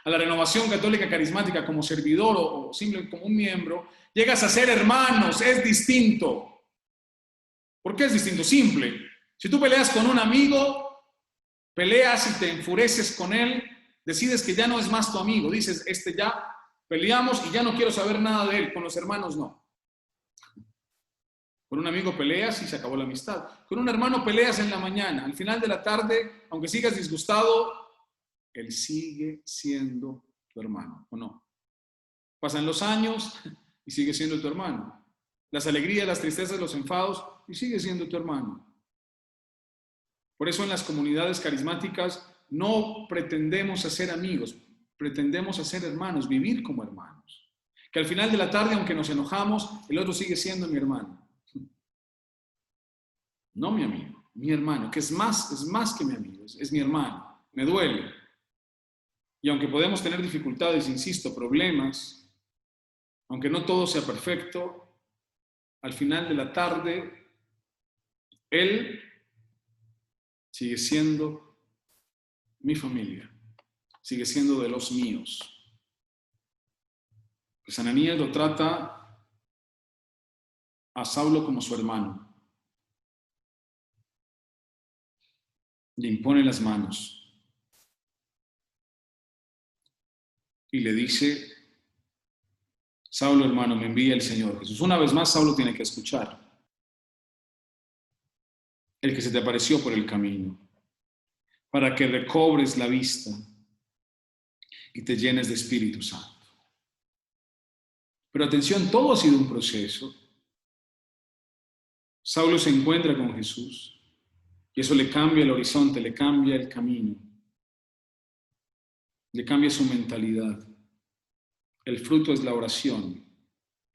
A la Renovación Católica Carismática como servidor o simplemente como un miembro, llegas a ser hermanos, es distinto. ¿Por qué es distinto? Simple. Si tú peleas con un amigo, peleas y te enfureces con él, decides que ya no es más tu amigo. Dices, ya peleamos y ya no quiero saber nada de él. Con los hermanos no. Con un amigo peleas y se acabó la amistad. Con un hermano peleas en la mañana. Al final de la tarde, aunque sigas disgustado, él sigue siendo tu hermano, ¿o no? Pasan los años y sigue siendo tu hermano. Las alegrías, las tristezas, los enfados, y sigue siendo tu hermano. Por eso en las comunidades carismáticas no pretendemos hacer amigos, pretendemos hacer hermanos, vivir como hermanos. Que al final de la tarde, aunque nos enojamos, el otro sigue siendo mi hermano. No mi amigo, mi hermano, que es más que mi amigo, es mi hermano, me duele. Y aunque podemos tener dificultades, insisto, problemas, aunque no todo sea perfecto, al final de la tarde, él sigue siendo mi familia, sigue siendo de los míos. Pues Ananías lo trata a Saulo como su hermano. Le impone las manos y le dice: Saulo, hermano, me envía el Señor Jesús. Una vez más, Saulo tiene que escuchar. El que se te apareció por el camino, para que recobres la vista y te llenes de Espíritu Santo. Pero atención, todo ha sido un proceso. Saulo se encuentra con Jesús y eso le cambia el horizonte, le cambia el camino, le cambia su mentalidad. El fruto es la oración.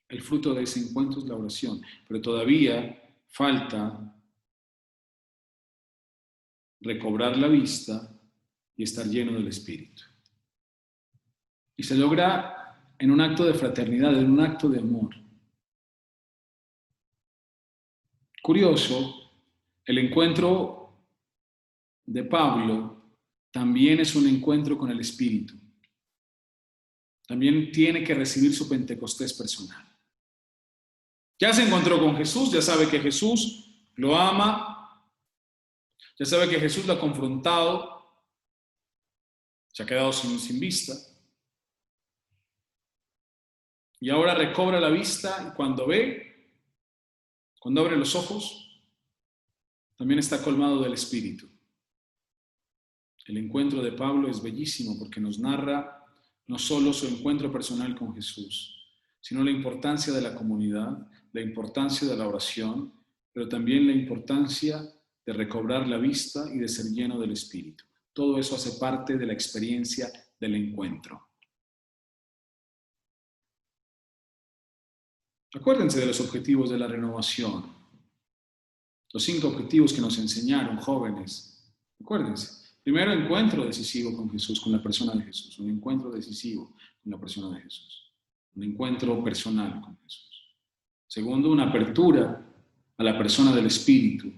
El fruto de ese encuentro es la oración. Pero todavía falta recobrar la vista y estar lleno del Espíritu. Y se logra en un acto de fraternidad, en un acto de amor. Curioso, el encuentro de Pablo también es un encuentro con el Espíritu. También tiene que recibir su Pentecostés personal. Ya se encontró con Jesús, ya sabe que Jesús lo ama, ya sabe que Jesús lo ha confrontado, se ha quedado sin vista. Y ahora recobra la vista y cuando abre los ojos, también está colmado del Espíritu. El encuentro de Pablo es bellísimo porque nos narra no solo su encuentro personal con Jesús, sino la importancia de la comunidad, la importancia de la oración, pero también la importancia de recobrar la vista y de ser lleno del Espíritu. Todo eso hace parte de la experiencia del encuentro. Acuérdense de los objetivos de la renovación. Los 5 objetivos que nos enseñaron jóvenes. Acuérdense. Primero, encuentro decisivo con Jesús, con la persona de Jesús. Un encuentro decisivo con la persona de Jesús. Un encuentro personal con Jesús. Segundo, una apertura a la persona del Espíritu.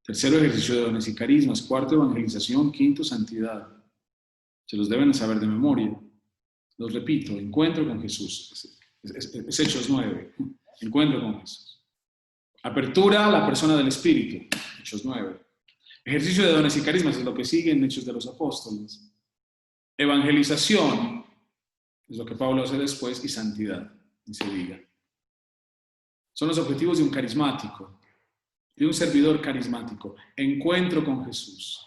Tercero, ejercicio de dones y carismas. Cuarto, evangelización. Quinto, santidad. Se los deben saber de memoria. Los repito, encuentro con Jesús. Es Hechos 9. Encuentro con Jesús. Apertura a la persona del Espíritu. Hechos 9. Ejercicio de dones y carismas es lo que sigue en Hechos de los Apóstoles. Evangelización es lo que Pablo hace después, y santidad, y se diga. Son los objetivos de un carismático, de un servidor carismático. Encuentro con Jesús.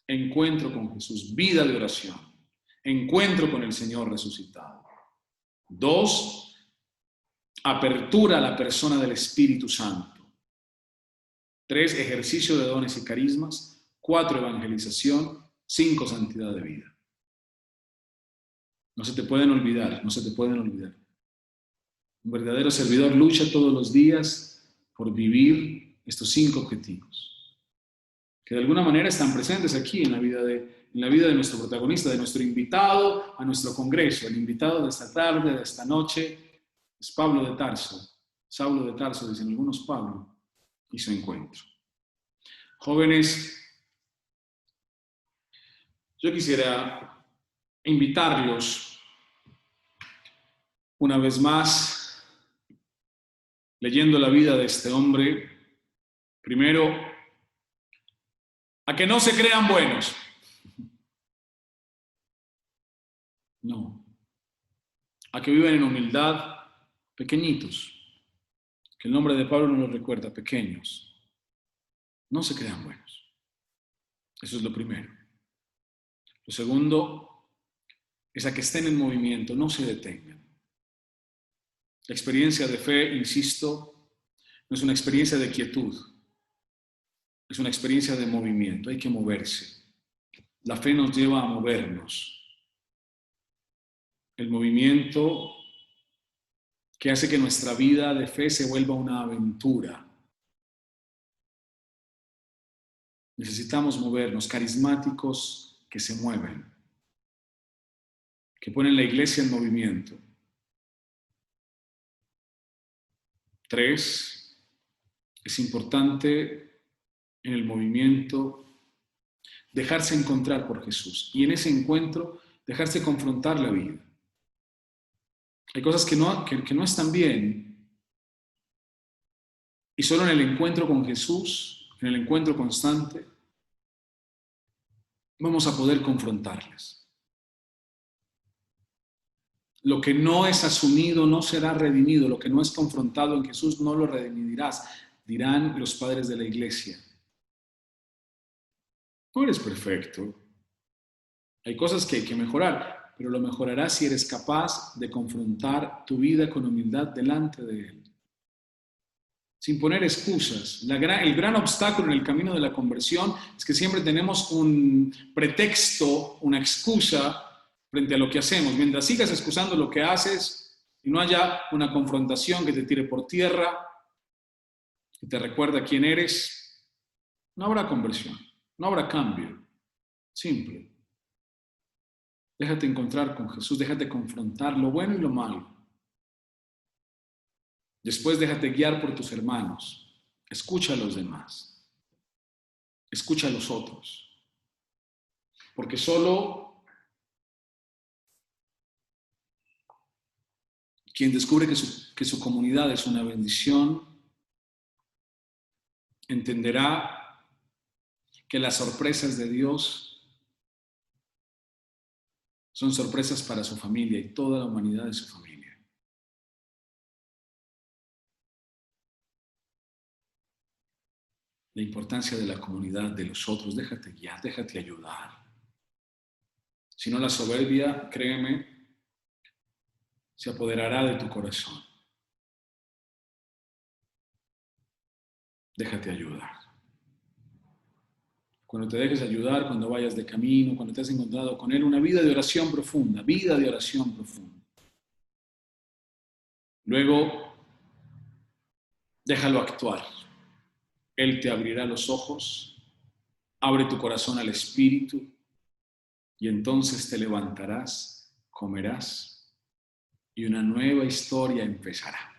Encuentro con Jesús. Vida de oración. Encuentro con el Señor resucitado. 2, apertura a la persona del Espíritu Santo. 3, ejercicio de dones y carismas. 4, evangelización. 5, santidad de vida. No se te pueden olvidar, no se te pueden olvidar. Un verdadero servidor lucha todos los días por vivir estos 5 objetivos, que de alguna manera están presentes aquí en la vida de nuestro protagonista, de nuestro invitado a nuestro congreso. El invitado de esta tarde, de esta noche, es Pablo de Tarso. Saulo de Tarso, dicen algunos Pablo, y su encuentro. Jóvenes, yo quisiera invitarlos una vez más, leyendo la vida de este hombre, primero, a que no se crean buenos. No. A que vivan en humildad, pequeñitos. Que el nombre de Pablo nos lo recuerda, pequeños. No se crean buenos. Eso es lo primero. Lo segundo es a que estén en movimiento, no se detengan. La experiencia de fe, insisto, no es una experiencia de quietud, es una experiencia de movimiento, hay que moverse. La fe nos lleva a movernos. El movimiento que hace que nuestra vida de fe se vuelva una aventura. Necesitamos movernos, carismáticos que se mueven, que ponen la iglesia en movimiento. 3, es importante en el movimiento dejarse encontrar por Jesús y en ese encuentro dejarse confrontar la vida. Hay cosas que no están bien y solo en el encuentro con Jesús, en el encuentro constante, vamos a poder confrontarlas. Lo que no es asumido no será redimido, lo que no es confrontado en Jesús no lo redimirás, dirán los padres de la iglesia. No eres perfecto, hay cosas que hay que mejorar, pero lo mejorarás si eres capaz de confrontar tu vida con humildad delante de Él. Sin poner excusas. El gran obstáculo en el camino de la conversión es que siempre tenemos un pretexto, una excusa frente a lo que hacemos. Mientras sigas excusando lo que haces y no haya una confrontación que te tire por tierra, que te recuerda quién eres, no habrá conversión, no habrá cambio. Simple. Déjate encontrar con Jesús, déjate confrontar lo bueno y lo malo. Después déjate guiar por tus hermanos. Escucha a los demás. Escucha a los otros. Porque solo quien descubre que su comunidad es una bendición, entenderá que las sorpresas de Dios son sorpresas para su familia y toda la humanidad de su familia. La importancia de la comunidad, de los otros, déjate guiar, déjate ayudar. Si no, la soberbia, créeme, se apoderará de tu corazón. Déjate ayudar. Cuando te dejes ayudar, cuando vayas de camino, cuando te has encontrado con Él, una vida de oración profunda, vida de oración profunda. Luego, déjalo actuar. Él te abrirá los ojos, abre tu corazón al Espíritu y entonces te levantarás, comerás y una nueva historia empezará.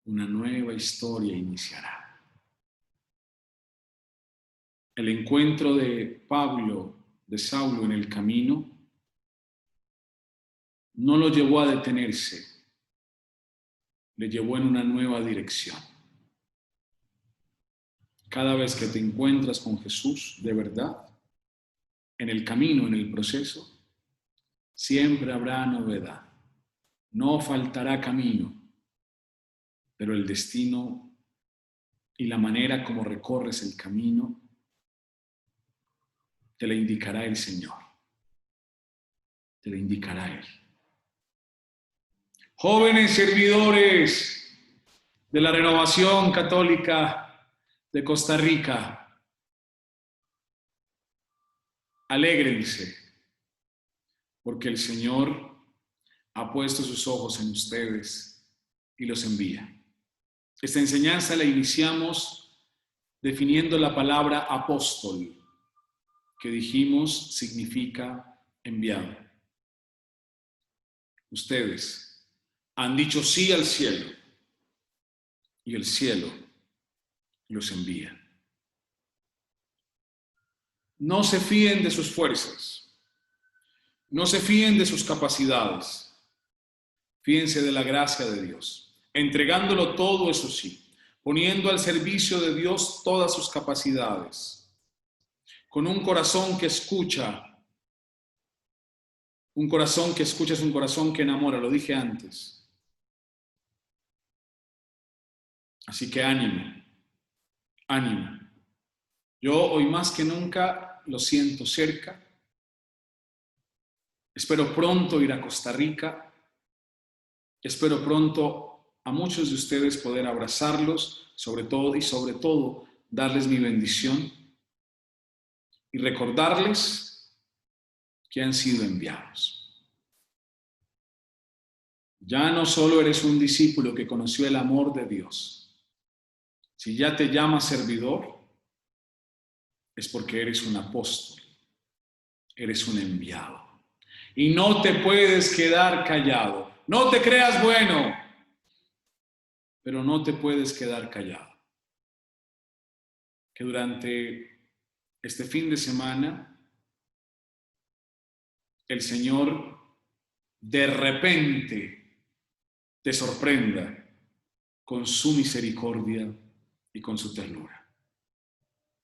Una nueva historia iniciará. El encuentro de Saulo en el camino, no lo llevó a detenerse, le llevó en una nueva dirección. Cada vez que te encuentras con Jesús de verdad, en el camino, en el proceso, siempre habrá novedad. No faltará camino, pero el destino y la manera como recorres el camino te la indicará el Señor. Te la indicará Él. Jóvenes servidores de la Renovación Católica de Costa Rica, alégrense, porque el Señor ha puesto sus ojos en ustedes y los envía. Esta enseñanza la iniciamos definiendo la palabra apóstol, que dijimos significa enviado. Ustedes han dicho sí al cielo y el cielo los envía. No se fíen de sus fuerzas, no se fíen de sus capacidades, fíense de la gracia de Dios, entregándolo todo, eso sí, poniendo al servicio de Dios todas sus capacidades, con un corazón que escucha. Un corazón que escucha es un corazón que enamora, lo dije antes. Así que ánimo, ánimo. Yo hoy más que nunca lo siento cerca. Espero pronto ir a Costa Rica. Espero pronto a muchos de ustedes poder abrazarlos, sobre todo darles mi bendición y recordarles que han sido enviados. Ya no solo eres un discípulo que conoció el amor de Dios. Si ya te llamas servidor, es porque eres un apóstol, eres un enviado. Y no te puedes quedar callado. No te creas bueno, pero no te puedes quedar callado. Que durante este fin de semana el Señor de repente te sorprenda con su misericordia y con su ternura.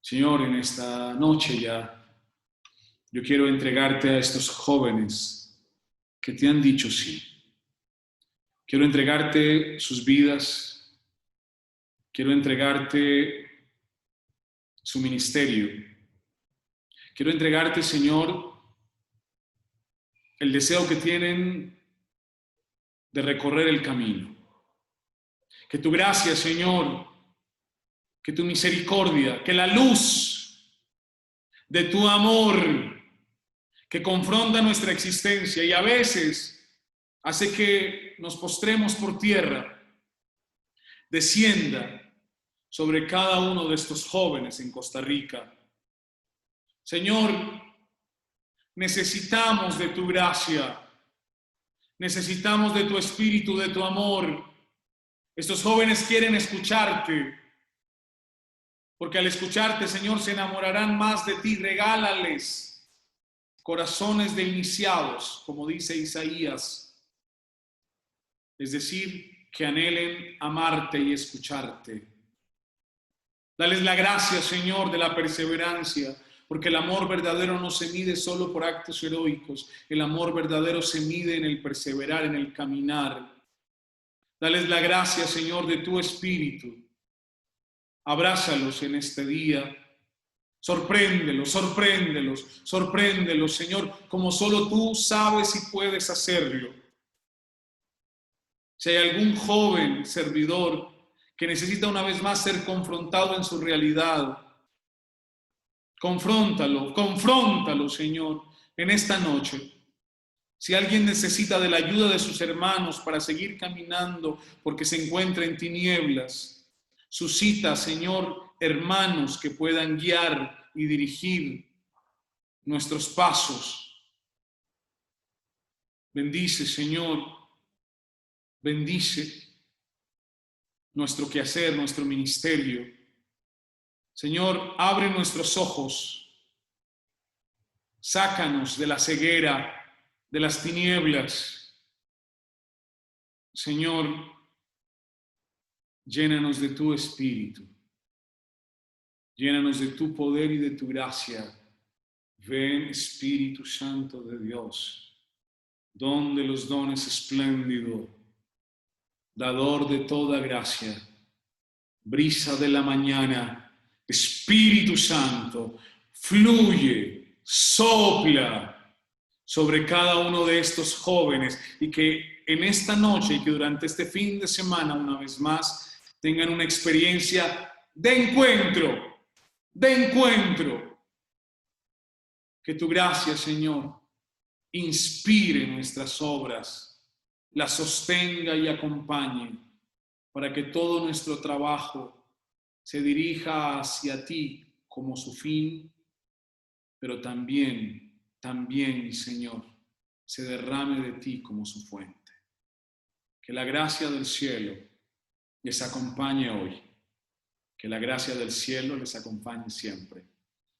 Señor, en esta noche ya yo quiero entregarte a estos jóvenes que te han dicho sí. Quiero entregarte sus vidas, quiero entregarte su ministerio. Quiero entregarte, Señor, el deseo que tienen de recorrer el camino. Que tu gracia, Señor, que tu misericordia, que la luz de tu amor que confronta nuestra existencia y a veces hace que nos postremos por tierra, descienda sobre cada uno de estos jóvenes en Costa Rica. Señor, necesitamos de tu gracia, necesitamos de tu espíritu, de tu amor. Estos jóvenes quieren escucharte, porque al escucharte, Señor, se enamorarán más de ti. Regálales corazones de iniciados, como dice Isaías, es decir, que anhelen amarte y escucharte. Dales la gracia, Señor, de la perseverancia, porque el amor verdadero no se mide solo por actos heroicos. El amor verdadero se mide en el perseverar, en el caminar. Dales la gracia, Señor, de tu espíritu. Abrázalos en este día. Sorpréndelos, sorpréndelos, sorpréndelos, Señor, como solo tú sabes y puedes hacerlo. Si hay algún joven servidor que necesita una vez más ser confrontado en su realidad, confróntalo, confróntalo, Señor, en esta noche. Si alguien necesita de la ayuda de sus hermanos para seguir caminando porque se encuentra en tinieblas, suscita, Señor, hermanos que puedan guiar y dirigir nuestros pasos. Bendice, Señor, bendice nuestro quehacer, nuestro ministerio. Señor, abre nuestros ojos, sácanos de la ceguera, de las tinieblas. Señor, llénanos de tu espíritu, llénanos de tu poder y de tu gracia. Ven, Espíritu Santo de Dios, don de los dones espléndido, dador de toda gracia, brisa de la mañana, Espíritu Santo, fluye, sopla sobre cada uno de estos jóvenes y que en esta noche y que durante este fin de semana una vez más tengan una experiencia de encuentro, que tu gracia, Señor, inspire nuestras obras, las sostenga y acompañe para que todo nuestro trabajo se dirija hacia ti como su fin, pero también, mi Señor, se derrame de ti como su fuente. Que la gracia del cielo les acompañe hoy, que la gracia del cielo les acompañe siempre.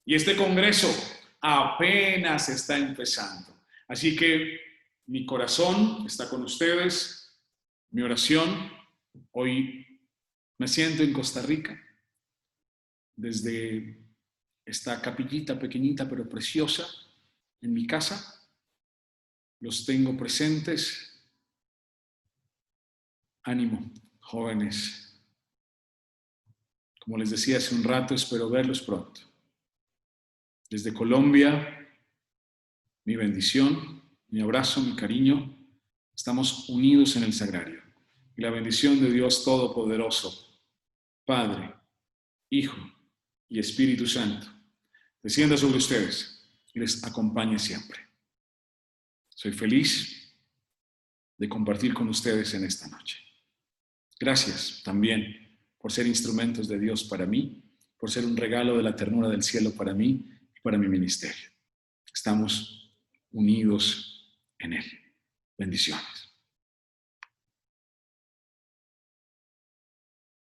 Y este congreso apenas está empezando. Así que mi corazón está con ustedes, mi oración. Hoy me siento en Costa Rica, desde esta capillita pequeñita pero preciosa en mi casa. Los tengo presentes. Ánimo, jóvenes. Como les decía hace un rato, espero verlos pronto. Desde Colombia, mi bendición, mi abrazo, mi cariño. Estamos unidos en el sagrario. Y la bendición de Dios Todopoderoso, Padre, Hijo y Espíritu Santo, descienda sobre ustedes y les acompañe siempre. Soy feliz de compartir con ustedes en esta noche. Gracias también por ser instrumentos de Dios para mí, por ser un regalo de la ternura del cielo para mí y para mi ministerio. Estamos unidos en Él. Bendiciones.